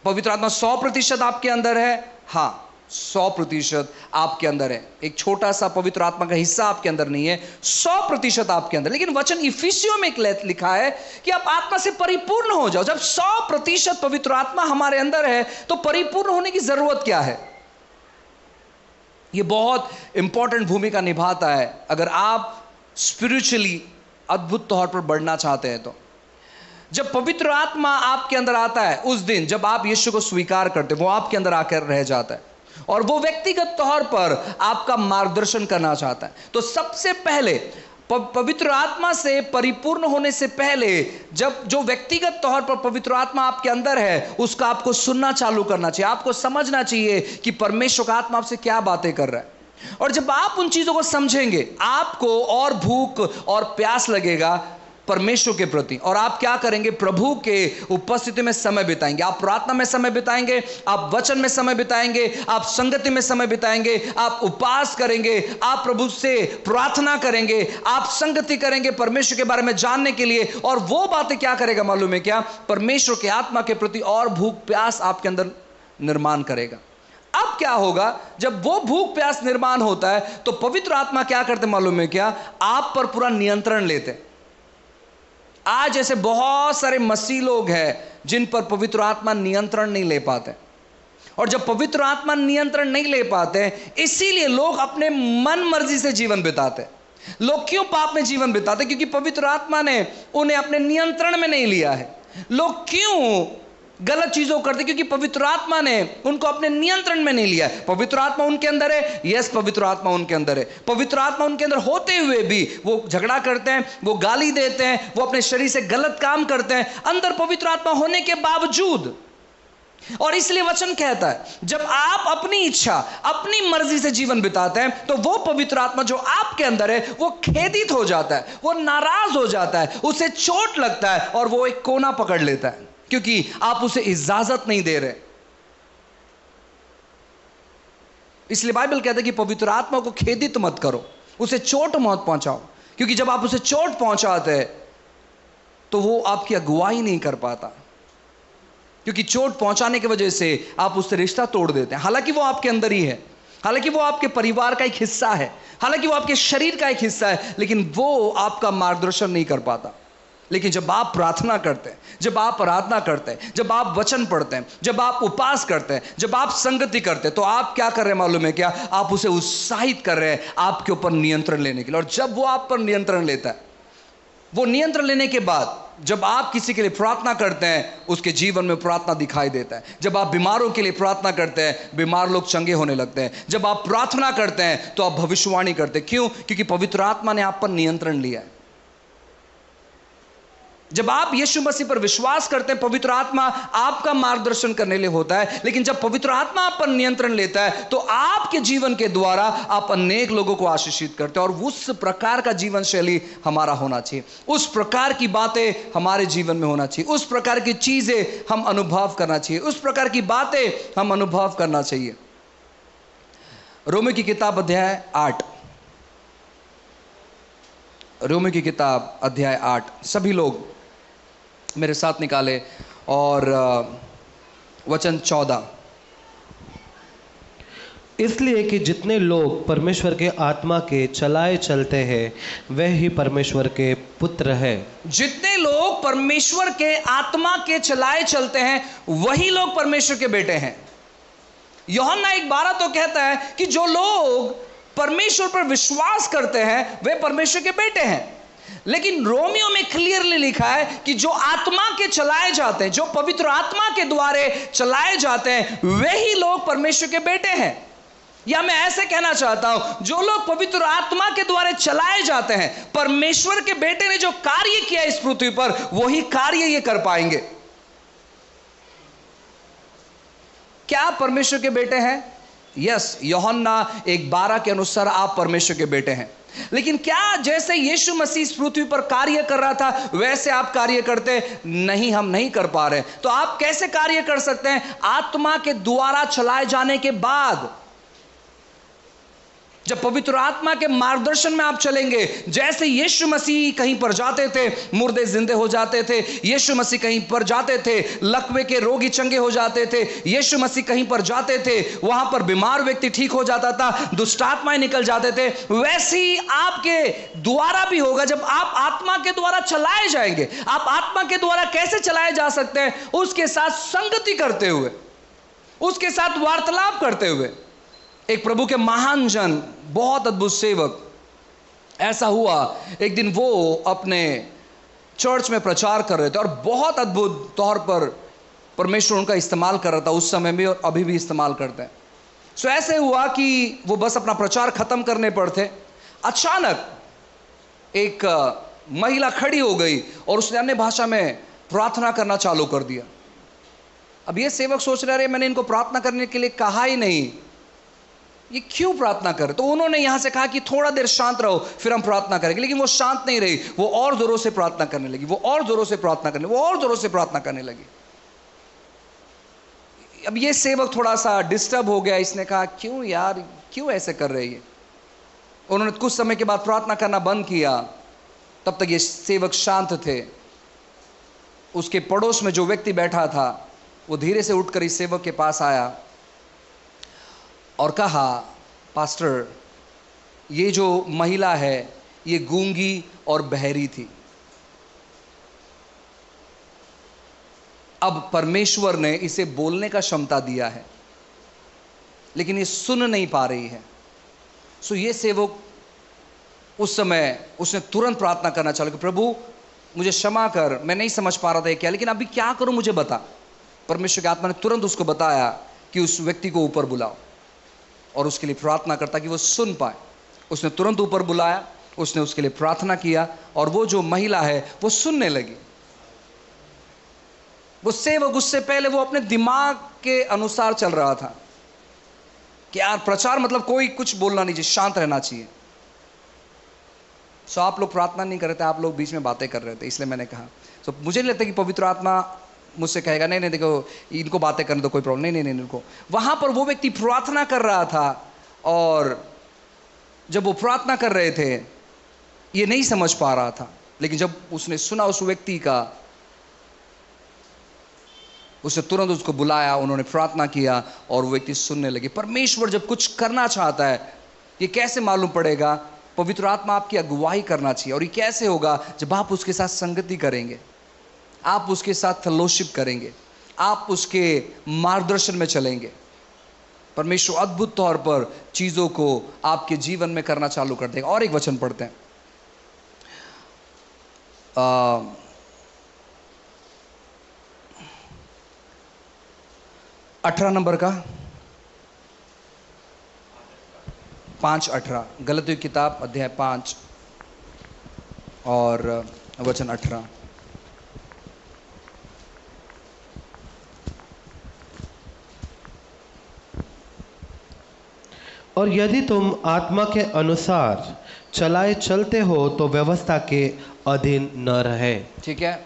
पवित्र आत्मा 100% आपके अंदर है। हाँ, 100% आपके अंदर है। एक छोटा सा पवित्र आत्मा का हिस्सा आपके अंदर नहीं है, 100% आपके अंदर। लेकिन वचन इफिसियों में लिखा है कि आप आत्मा से परिपूर्ण हो जाओ। जब 100% पवित्र आत्मा हमारे अंदर है तो परिपूर्ण होने की जरूरत क्या है? यह बहुत इंपॉर्टेंट भूमिका निभाता है अगर आप स्पिरिचुअली अद्भुत तौर पर बढ़ना चाहते हैं। तो जब पवित्र आत्मा आपके अंदर आता है, उस दिन जब आप यीशु को स्वीकार करते हैं, वो आपके अंदर आकर रह जाता है और वो व्यक्तिगत तौर पर आपका मार्गदर्शन करना चाहता है। तो सबसे पहले पवित्र आत्मा से परिपूर्ण होने से पहले जब जो व्यक्तिगत तौर पर पवित्र आत्मा आपके अंदर है, उसका आपको सुनना चालू करना चाहिए। आपको समझना चाहिए कि परमेश्वर का आत्मा आपसे क्या बातें कर रहा है। और जब आप उन चीजों को समझेंगे, आपको और भूख और प्यास लगेगा परमेश्वर के प्रति, और आप क्या करेंगे? प्रभु के उपस्थिति में समय बिताएंगे। आप प्रार्थना में समय बिताएंगे, आप वचन में समय बिताएंगे, आप संगति में समय बिताएंगे, आप उपवास करेंगे, आप प्रभु से प्रार्थना करेंगे, आप संगति करेंगे परमेश्वर के बारे में जानने के लिए। और वो बातें क्या करेगा मालूम है क्या? परमेश्वर के आत्मा के प्रति और भूख प्यास आपके अंदर निर्माण करेगा। अब क्या होगा? जब वो भूख प्यास निर्माण होता है तो पवित्र आत्मा क्या करते मालूम है क्या? आप पर पूरा नियंत्रण लेते। आज ऐसे बहुत सारे मसीह लोग हैं जिन पर पवित्र आत्मा नियंत्रण नहीं ले पाते, और जब पवित्र आत्मा नियंत्रण नहीं ले पाते, इसीलिए लोग अपने मन मर्जी से जीवन बिताते। लोग क्यों पाप में जीवन बिताते? क्योंकि पवित्र आत्मा ने उन्हें अपने नियंत्रण में नहीं लिया है। लोग क्यों गलत चीजों करते? क्योंकि पवित्र आत्मा ने उनको अपने नियंत्रण में नहीं लिया है। पवित्र आत्मा उनके अंदर है। यस, पवित्र आत्मा उनके अंदर है। पवित्र आत्मा उनके अंदर होते हुए भी वो झगड़ा करते हैं, वो गाली देते हैं, वो अपने शरीर से गलत काम करते हैं, अंदर पवित्र आत्मा होने के बावजूद। और इसलिए वचन कहता है जब आप अपनी इच्छा, अपनी मर्जी से जीवन बिताते हैं तो वो पवित्र आत्मा जो आपके अंदर है वो खेदित हो जाता है, वो नाराज हो जाता है, उसे चोट लगता है और वो एक कोना पकड़ लेता है, क्योंकि आप उसे इजाजत नहीं दे रहे। इसलिए बाइबल कहता है कि पवित्र आत्मा को खेदित मत करो, उसे चोट मत पहुंचाओ, क्योंकि जब आप उसे चोट पहुंचाते हैं तो वो आपकी अगुवाई नहीं कर पाता, क्योंकि चोट पहुंचाने की वजह से आप उससे रिश्ता तोड़ देते हैं। हालांकि वो आपके अंदर ही है, हालांकि वो आपके परिवार का एक हिस्सा है, हालांकि वो आपके शरीर का एक हिस्सा है, लेकिन वो आपका मार्गदर्शन नहीं कर पाता। लेकिन जब आप प्रार्थना करते हैं, जब आप आराधना करते हैं, जब आप वचन पढ़ते हैं, जब आप उपवास करते हैं, जब आप संगति करते हैं, तो आप क्या कर रहे हैं मालूम है क्या? आप उसे उत्साहित कर रहे हैं आपके ऊपर नियंत्रण लेने के लिए। और जब वो आप पर नियंत्रण लेता है, वो नियंत्रण लेने के बाद जब आप किसी के लिए प्रार्थना करते हैं, उसके जीवन में प्रार्थना दिखाई देता है। जब आप बीमारों के लिए प्रार्थना करते हैं, बीमार लोग चंगे होने लगते हैं। जब आप प्रार्थना करते हैं तो आप भविष्यवाणी करते हैं। क्यों? क्योंकि पवित्र आत्मा ने आप पर नियंत्रण लिया है। जब आप यीशु मसीह पर विश्वास करते हैं, पवित्र आत्मा आपका मार्गदर्शन करने लिए होता है। लेकिन जब पवित्र आत्मा आप पर नियंत्रण लेता है तो आपके जीवन के द्वारा आप अनेक लोगों को आशीषित करते हैं। और उस प्रकार का जीवन शैली हमारा होना चाहिए, उस प्रकार की बातें हमारे जीवन में होना चाहिए, उस प्रकार की चीजें हम अनुभव करना चाहिए, उस प्रकार की बातें हम अनुभव करना चाहिए। रोमी की किताब अध्याय 8, रोमी की किताब अध्याय 8, सभी लोग मेरे साथ निकाले, और वचन 14। इसलिए कि जितने लोग परमेश्वर के आत्मा के चलाए चलते हैं वे ही परमेश्वर के पुत्र हैं। जितने लोग परमेश्वर के आत्मा के चलाए चलते हैं वही लोग परमेश्वर के बेटे हैं। यूहन्ना 1:12 तो कहता है कि जो लोग परमेश्वर पर विश्वास करते हैं वे परमेश्वर के बेटे हैं। लेकिन रोमियो में क्लियरली लिखा है कि जो आत्मा के चलाए जाते हैं, जो पवित्र आत्मा के द्वारे चलाए जाते हैं, वे ही लोग परमेश्वर के बेटे हैं। या मैं ऐसे कहना चाहता हूं, जो लोग पवित्र आत्मा के द्वारा चलाए जाते हैं, परमेश्वर के बेटे ने जो कार्य किया इस पृथ्वी पर, वही कार्य ये कर पाएंगे। क्या आप परमेश्वर के बेटे हैं? यस, यूहन्ना 1:12 के अनुसार आप परमेश्वर के बेटे हैं। लेकिन क्या जैसे यीशु मसीह इस पृथ्वी पर कार्य कर रहा था वैसे आप कार्य करते? नहीं, हम नहीं कर पा रहे। तो आप कैसे कार्य कर सकते हैं? आत्मा के द्वारा चलाए जाने के बाद। जब पवित्र आत्मा के मार्गदर्शन में आप चलेंगे, जैसे यीशु मसीह कहीं पर जाते थे मुर्दे जिंदे हो जाते थे, यीशु मसीह कहीं पर जाते थे लकवे के रोगी चंगे हो जाते थे, यीशु मसीह कहीं पर जाते थे वहां पर बीमार व्यक्ति ठीक हो जाता था, दुष्ट आत्माएं निकल जाते थे, वैसे ही आपके द्वारा भी होगा जब आप आत्मा के द्वारा चलाए जाएंगे। आप आत्मा के द्वारा कैसे चलाए जा सकते हैं? उसके साथ संगति करते हुए, उसके साथ वार्तालाप करते हुए। एक प्रभु के महान जन, बहुत अद्भुत सेवक, ऐसा हुआ एक दिन वो अपने चर्च में प्रचार कर रहे थे और बहुत अद्भुत तौर पर परमेश्वर उनका इस्तेमाल कर रहा था, उस समय में और अभी भी इस्तेमाल करते हैं। सो ऐसे हुआ कि वो बस अपना प्रचार खत्म करने पर थे, अचानक एक महिला खड़ी हो गई और उसने अन्य भाषा में प्रार्थना करना चालू कर दिया। अब ये सेवक सोच रहे, मैंने इनको प्रार्थना करने के लिए कहा ही नहीं, ये क्यों प्रार्थना कर? तो उन्होंने यहां से कहा कि थोड़ा देर शांत रहो फिर हम प्रार्थना करेंगे। लेकिन वो शांत नहीं रही, वो और जोरों से प्रार्थना करने लगी, वो और जोरों से प्रार्थना करने, वो और जोरों से प्रार्थना करने लगी। अब ये सेवक थोड़ा सा डिस्टर्ब हो गया, इसने कहा क्यों यार, क्यों ऐसे कर रही है? उन्होंने कुछ समय के बाद प्रार्थना करना बंद किया। तब तक ये सेवक शांत थे। उसके पड़ोस में जो व्यक्ति बैठा था वो धीरे से उठकर इस सेवक के पास आया और कहा, पास्टर, ये जो महिला है ये गूंगी और बहरी थी, अब परमेश्वर ने इसे बोलने का क्षमता दिया है लेकिन ये सुन नहीं पा रही है। सो ये सेवक उस समय उसने तुरंत प्रार्थना करना चालू कि प्रभु मुझे क्षमा कर, मैं नहीं समझ पा रहा था क्या, लेकिन अभी क्या करूं मुझे बता। परमेश्वर की आत्मा ने तुरंत उसको बताया कि उस व्यक्ति को ऊपर बुलाओ और उसके लिए प्रार्थना करता कि वो सुन पाए। उसने तुरंत ऊपर बुलाया, उसने उसके लिए प्रार्थना किया और वो जो महिला है वो सुनने लगी। वो सेवक उससे पहले वो अपने दिमाग के अनुसार चल रहा था कि यार प्रचार मतलब कोई कुछ बोलना नहीं चाहिए, शांत रहना चाहिए। सो आप लोग प्रार्थना नहीं कर रहे थे, आप लोग बीच में बातें कर रहे थे, इसलिए मैंने कहा। सो मुझे नहीं लगता कि पवित्र आत्मा मुझसे कहेगा नहीं नहीं देखो इनको बातें करने दो, कोई प्रॉब्लम नहीं। इनको वहां पर वो व्यक्ति प्रार्थना कर रहा था और जब वो प्रार्थना कर रहे थे ये नहीं समझ पा रहा था, लेकिन जब उसने सुना उस व्यक्ति का, उसने तुरंत उसको बुलाया, उन्होंने प्रार्थना किया और वो व्यक्ति सुनने लगे। परमेश्वर जब कुछ करना चाहता है ये कैसे मालूम पड़ेगा? पवित्र आत्मा आपकी अगुवाई करना चाहिए। और ये कैसे होगा? जब आप उसके साथ संगति करेंगे, आप उसके साथ फेलोशिप करेंगे, आप उसके मार्गदर्शन में चलेंगे, परमेश्वर अद्भुत तौर पर चीजों को आपके जीवन में करना चालू कर देगा। और एक वचन पढ़ते हैं 18 नंबर का 5:18, गलतियों की किताब अध्याय 5 और वचन 18। और यदि तुम आत्मा के अनुसार चलाए चलते हो तो व्यवस्था के अधीन न रहे। ठीक है,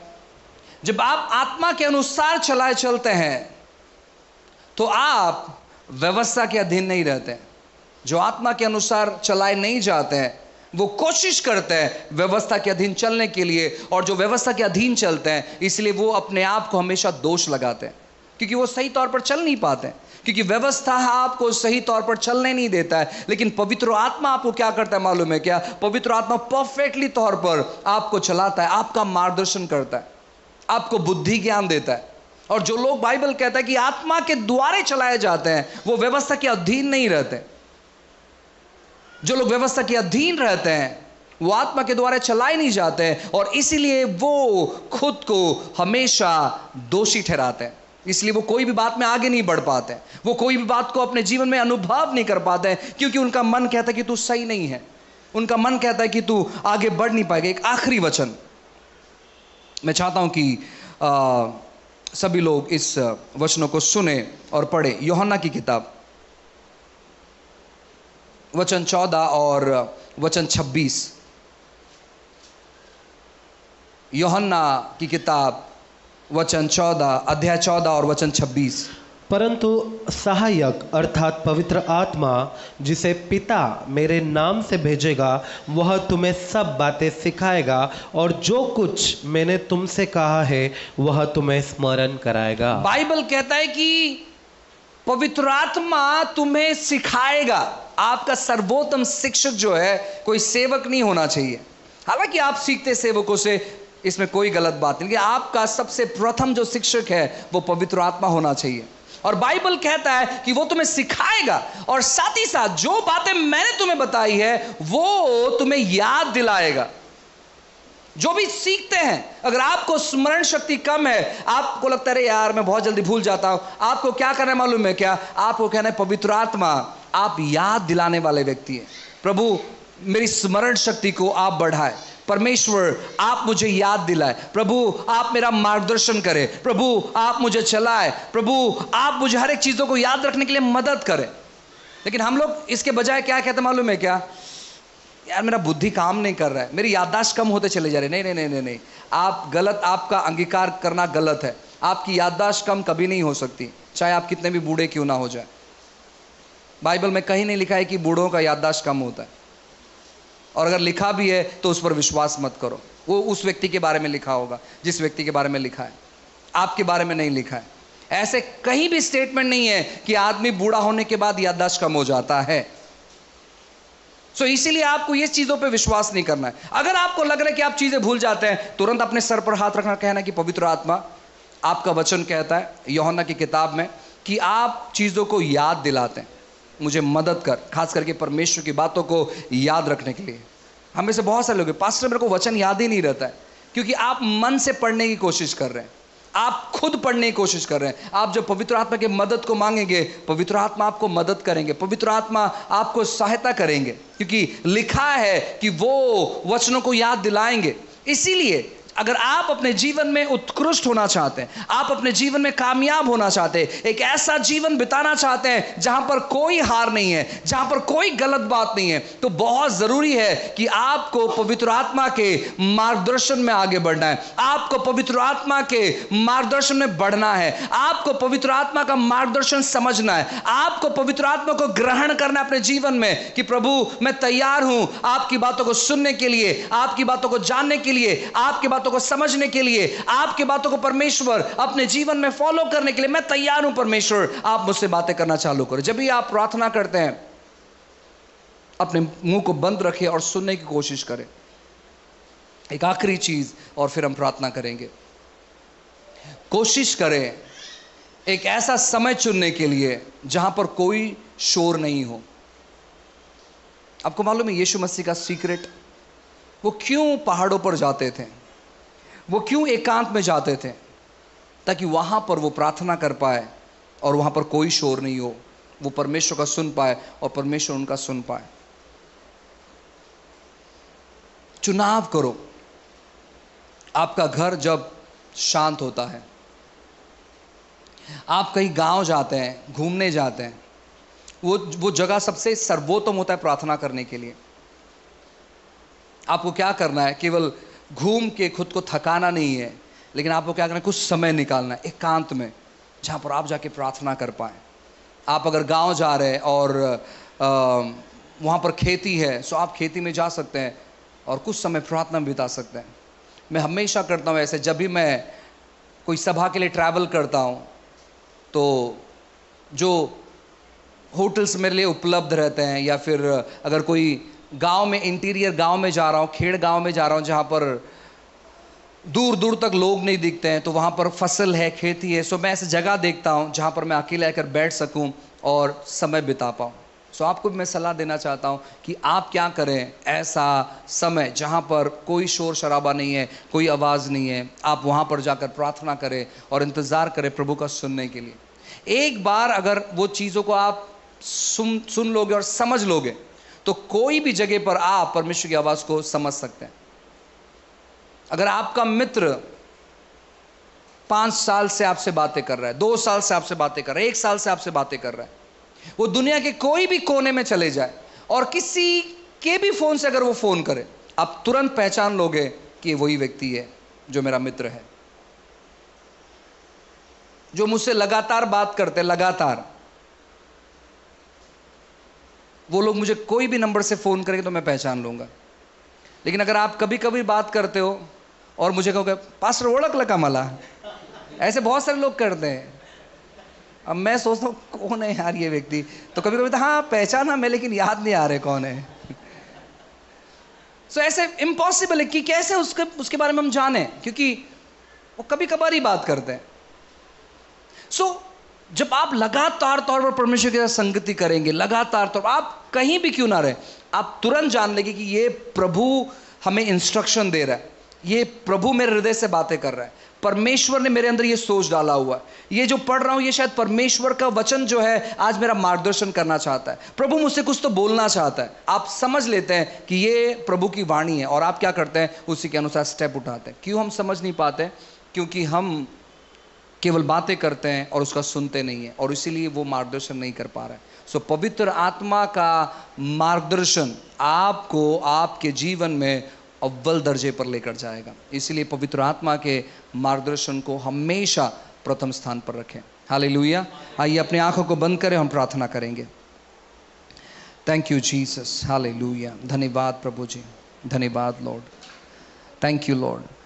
जब आप आत्मा के अनुसार चलाए चलते हैं तो आप व्यवस्था के अधीन नहीं रहते। जो आत्मा के अनुसार चलाए नहीं जाते हैं वो कोशिश करते हैं व्यवस्था के अधीन चलने के लिए, और जो व्यवस्था के अधीन चलते हैं इसलिए वो अपने आप को हमेशा दोष लगाते हैं, क्योंकि वो सही तौर पर चल नहीं पाते हैं, क्योंकि व्यवस्था आपको सही तौर पर चलने नहीं देता है। लेकिन पवित्र आत्मा आपको क्या करता है मालूम है क्या? पवित्र आत्मा परफेक्टली तौर पर आपको चलाता है, आपका मार्गदर्शन करता है, आपको बुद्धि ज्ञान देता है। और जो लोग बाइबल कहता है कि आत्मा के द्वारे चलाए जाते हैं वो व्यवस्था के अधीन नहीं रहते। जो लोग व्यवस्था के अधीन रहते हैं वो आत्मा के द्वारा चलाए नहीं जाते हैं, और इसीलिए वो खुद को हमेशा दोषी ठहराते हैं। इसलिए वो कोई भी बात में आगे नहीं बढ़ पाते, वो कोई भी बात को अपने जीवन में अनुभव नहीं कर पाते हैं, क्योंकि उनका मन कहता है कि तू सही नहीं है, उनका मन कहता है कि तू आगे बढ़ नहीं पाएगा। एक आखिरी वचन मैं चाहता हूं कि सभी लोग इस वचनों को सुने और पढ़े। यूहन्ना की किताब वचन 14 और वचन 26। यूहन्ना की किताब वचन 14 अध्याय 14 और वचन 26। परंतु सहायक अर्थात पवित्र आत्मा जिसे पिता मेरे नाम से भेजेगा वह तुम्हें सब बातें सिखाएगा और जो कुछ मैंने तुमसे कहा है वह तुम्हें स्मरण कराएगा। बाइबल कहता है कि पवित्र आत्मा तुम्हें सिखाएगा। आपका सर्वोत्तम शिक्षक जो है कोई सेवक नहीं होना चाहिए, हालांकि आप सीखते सेवकों से, इसमें कोई गलत बात नहीं, लेकिन आपका सबसे प्रथम जो शिक्षक है वो पवित्र आत्मा होना चाहिए। और बाइबल कहता है कि वो तुम्हें सिखाएगा और साथ ही साथ जो बातें मैंने तुम्हें बताई है वो तुम्हें याद दिलाएगा। जो भी सीखते हैं, अगर आपको स्मरण शक्ति कम है, आपको लगता है यार मैं बहुत जल्दी भूल जाता हूं, आपको क्या करना है मालूम है क्या? आपको कहना है पवित्र आत्मा आप याद दिलाने वाले व्यक्ति हैं। प्रभु मेरी स्मरण शक्ति को आप बढ़ाए, परमेश्वर आप मुझे याद दिलाए, प्रभु आप मेरा मार्गदर्शन करें, प्रभु आप मुझे चलाए, प्रभु आप मुझे हर एक चीजों को याद रखने के लिए मदद करें। लेकिन हम लोग इसके बजाय क्या कहते मालूम है क्या? यार मेरा बुद्धि काम नहीं कर रहा है, मेरी याददाश्त कम होते चले जा रहे। नहीं नहीं नहीं नहीं, आप गलत, आपका अंगीकार करना गलत है। आपकी याददाश्त कम कभी नहीं हो सकती, चाहे आप कितने भी बूढ़े क्यों ना हो जाए। बाइबल में कहीं नहीं लिखा है कि बूढ़ों का याददाश्त कम होता है, और अगर लिखा भी है तो उस पर विश्वास मत करो। वो उस व्यक्ति के बारे में लिखा होगा जिस व्यक्ति के बारे में लिखा है, आपके बारे में नहीं लिखा है। ऐसे कहीं भी स्टेटमेंट नहीं है कि आदमी बूढ़ा होने के बाद याददाश्त कम हो जाता है। सो इसीलिए आपको ये चीजों पे विश्वास नहीं करना है। अगर आपको लग रहा है कि आप चीजें भूल जाते हैं, तुरंत अपने सर पर हाथ रखना, कहना कि पवित्र आत्मा आपका वचन कहता है यूहन्ना की किताब में कि आप चीजों को याद दिलाते हैं, मुझे मदद कर, खास करके परमेश्वर की बातों को याद रखने के लिए। हमें से बहुत सारे लोग, पास्टर मेरे को वचन याद ही नहीं रहता है, क्योंकि आप मन से पढ़ने की कोशिश कर रहे हैं, आप खुद पढ़ने की कोशिश कर रहे हैं। आप जब पवित्र आत्मा की मदद को मांगेंगे, पवित्र आत्मा आपको मदद करेंगे, पवित्र आत्मा आपको सहायता करेंगे, क्योंकि लिखा है कि वो वचनों को याद दिलाएंगे। इसीलिए अगर आप अपने जीवन में उत्कृष्ट होना चाहते हैं, आप अपने जीवन में कामयाब होना चाहते हैं, एक ऐसा जीवन बिताना चाहते हैं जहां पर कोई हार नहीं है, जहां पर कोई गलत बात नहीं है, तो बहुत जरूरी है कि आपको पवित्र आत्मा के मार्गदर्शन में आगे बढ़ना है। आपको पवित्र आत्मा के मार्गदर्शन में बढ़ना है, आपको पवित्र आत्मा का मार्गदर्शन समझना है, आपको पवित्र आत्मा को ग्रहण करना है अपने जीवन में कि प्रभु मैं तैयार हूं आपकी बातों को सुनने के लिए, आपकी बातों को जानने के लिए, आपकी बातों को समझने के लिए, आपके बातों को परमेश्वर अपने जीवन में फॉलो करने के लिए मैं तैयार हूं। परमेश्वर आप मुझसे बातें करना चालू करो। जब भी आप प्रार्थना करते हैं अपने मुंह को बंद रखें और सुनने की कोशिश करें। एक आखिरी चीज और फिर हम प्रार्थना करेंगे। कोशिश करें एक ऐसा समय चुनने के लिए जहां पर कोई शोर नहीं हो। आपको मालूम है यीशु मसीह का सीक्रेट, वो क्यों पहाड़ों पर जाते थे, वो क्यों एकांत में जाते थे? ताकि वहां पर वो प्रार्थना कर पाए और वहां पर कोई शोर नहीं हो, वो परमेश्वर का सुन पाए और परमेश्वर उनका सुन पाए। चुनाव करो। आपका घर जब शांत होता है, आप कहीं गांव जाते हैं, घूमने जाते हैं, वो जगह सबसे सर्वोत्तम होता है प्रार्थना करने के लिए। आपको क्या करना है, केवल घूम के खुद को थकाना नहीं है, लेकिन आपको क्या करना है, कुछ समय निकालना है एकांत में, जहाँ पर आप जाके प्रार्थना कर पाएँ। आप अगर गांव जा रहे हैं और वहाँ पर खेती है, सो आप खेती में जा सकते हैं और कुछ समय प्रार्थना में बिता सकते हैं। मैं हमेशा करता हूँ ऐसे, जब भी मैं कोई सभा के लिए ट्रैवल करता हूँ तो जो होटल्स मेरे लिए उपलब्ध रहते हैं, या फिर अगर कोई गांव में, इंटीरियर गांव में जा रहा हूँ, खेड़ गांव में जा रहा हूँ, जहाँ पर दूर दूर तक लोग नहीं दिखते हैं, तो वहाँ पर फसल है, खेती है, सो मैं ऐसी जगह देखता हूँ जहाँ पर मैं अकेले आकर बैठ सकूँ और समय बिता पाऊँ। सो आपको भी मैं सलाह देना चाहता हूँ कि आप क्या करें, ऐसा समय जहाँ पर कोई शोर शराबा नहीं है, कोई आवाज़ नहीं है, आप वहाँ पर जाकर प्रार्थना करें और इंतज़ार करें प्रभु का सुनने के लिए। एक बार अगर वो चीज़ों को आप सुन लोगे और समझ लोगे, तो कोई भी जगह पर आप परमेश्वर की आवाज़ को समझ सकते हैं। अगर आपका मित्र 5 साल से आपसे बातें कर रहा है, 2 साल से आपसे बातें कर रहा है, 1 साल से आपसे बातें कर रहा है, वो दुनिया के कोई भी कोने में चले जाए और किसी के भी फोन से अगर वो फोन करे, आप तुरंत पहचान लोगे कि वही व्यक्ति है जो मेरा मित्र है, जो मुझसे लगातार बात करते हैं, लगातार। वो लोग मुझे कोई भी नंबर से फोन करेंगे तो मैं पहचान लूंगा। लेकिन अगर आप कभी कभी बात करते हो और मुझे कहोगे पास्टर ओळखलं का मला, ऐसे बहुत सारे लोग करते हैं। अब मैं सोचता हूँ कौन है यार ये व्यक्ति, तो कभी कभी तो हाँ पहचाना मैं, लेकिन याद नहीं आ रहे कौन है। सो ऐसे इम्पॉसिबल है कि कैसे उसके बारे में हम जाने, क्योंकि वो कभी कभार ही बात करते हैं। सो जब आप लगातार तौर पर परमेश्वर के साथ संगति करेंगे, लगातार तौर पर, आप कहीं भी क्यों ना रहे, आप तुरंत जान लेंगे कि ये प्रभु हमें इंस्ट्रक्शन दे रहा है, ये प्रभु मेरे हृदय से बातें कर रहा है, परमेश्वर ने मेरे अंदर ये सोच डाला हुआ है, ये जो पढ़ रहा हूं ये शायद परमेश्वर का वचन जो है आज मेरा मार्गदर्शन करना चाहता है, प्रभु मुझसे कुछ तो बोलना चाहता है। आप समझ लेते हैं कि ये प्रभु की वाणी है और आप क्या करते हैं, उसी के अनुसार स्टेप उठाते हैं। क्यों हम समझ नहीं पाते? क्योंकि हम केवल बातें करते हैं और उसका सुनते नहीं है, और इसीलिए वो मार्गदर्शन नहीं कर पा रहे हैं। सो पवित्र आत्मा का मार्गदर्शन आपको आपके जीवन में अव्वल दर्जे पर लेकर जाएगा। इसलिए पवित्र आत्मा के मार्गदर्शन को हमेशा प्रथम स्थान पर रखें। हालेलुया। आइए अपनी आंखों को बंद करें, हम प्रार्थना करेंगे। Thank you Jesus, hallelujah. धन्यवाद प्रभु जी, धन्यवाद लॉर्ड, थैंक यू लॉर्ड।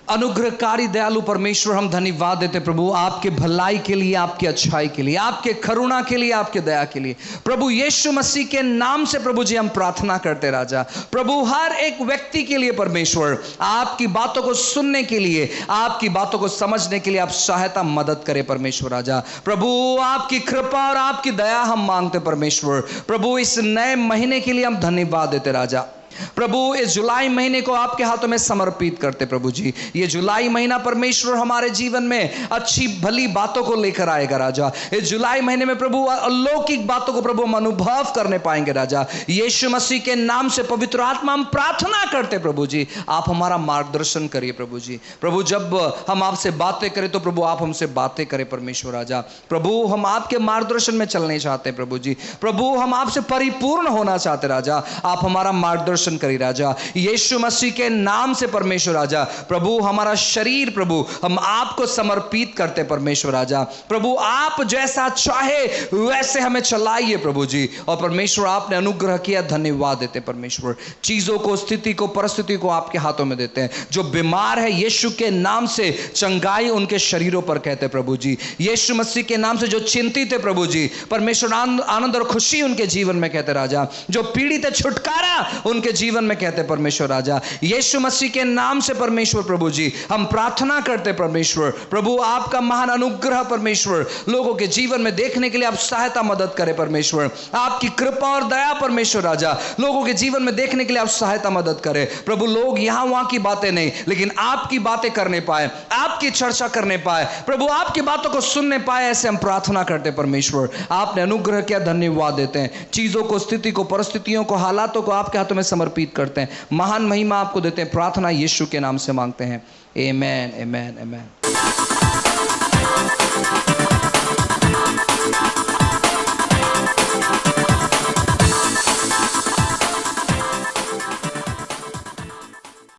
अनुग्रहकारी दयालु परमेश्वर, हम धन्यवाद देते प्रभु आपके भलाई के लिए, आपकी अच्छाई के लिए, आपके करुणा के लिए, आपके दया के लिए। प्रभु यीशु मसीह के नाम से प्रभु जी हम प्रार्थना करते राजा। प्रभु हर एक व्यक्ति के लिए परमेश्वर आपकी बातों को सुनने के लिए, आपकी बातों को समझने के लिए आप सहायता मदद करें परमेश्वर राजा। प्रभु आपकी कृपा और आपकी दया हम मांगते परमेश्वर। प्रभु इस नए महीने के लिए हम धन्यवाद देते राजा। प्रभु इस जुलाई महीने को आपके हाथों में समर्पित करते प्रभु जी। ये जुलाई महीना परमेश्वर हमारे जीवन में अच्छी भली बातों को लेकर आएगा राजा। इस जुलाई महीने में प्रभु अलौकिक बातों को प्रभु हम अनुभव करने पाएंगे राजा। यीशु मसीह के नाम से पवित्र आत्मा हम प्रार्थना करते प्रभु जी, आप हमारा मार्गदर्शन करिए प्रभु जी। प्रभु जब हम आपसे बातें करें तो प्रभु आप हमसे बातें करें परमेश्वर राजा। प्रभु हम आपके मार्गदर्शन में चलने चाहते हैं प्रभु जी। प्रभु हम आपसे परिपूर्ण होना चाहते राजा, आप हमारा मार्गदर्शन करी राजा। यीशु मसीह के नाम से परमेश्वर राजा। प्रभु हमारा शरीर प्रभु हम आपको समर्पित करते परमेश्वर राजा। प्रभु आप जैसा चाहे वैसे हमें चलाइए प्रभु जी। और परमेश्वर आपने अनुग्रह किया, धन्यवाद देते परमेश्वर। चीजों को, स्थिति को, परिस्थिति को आपके हाथों में देते हैं। जो बीमार है यीशु के नाम से चंगाई उनके शरीरों पर कहते प्रभु जी। यीशु मसीह के नाम से जो चिंतित है प्रभु जी, परमेश्वर आनंद और खुशी उनके जीवन में कहते राजा। जो पीड़ित है छुटकारा उनके जीवन में कहते परमेश्वर राजा। यीशु मसीह के नाम से परमेश्वर प्रभु जी हम प्रार्थना करते परमेश्वर। प्रभु आपका महान अनुग्रह परमेश्वर लोगों के जीवन में देखने के लिए आप सहायता मदद करें परमेश्वर। आपकी कृपा और दया परमेश्वर राजा लोगों के जीवन में देखने के लिए आप सहायता मदद करें प्रभु। लोग यहां वहां की बातें नहीं, लेकिन आपकी बातें करने पाए, आपकी चर्चा करने पाए प्रभु, आपकी बातों को सुनने पाए, ऐसे हम प्रार्थना करते परमेश्वर। आपने अनुग्रह किया, धन्यवाद देते हैं। चीजों को, स्थिति को, परिस्थितियों को, हालातों को आपके हाथों में समर्पित करते हैं। महान महिमा आपको देते हैं। प्रार्थना यीशु के नाम से मांगते हैं। आमेन, आमेन, आमेन।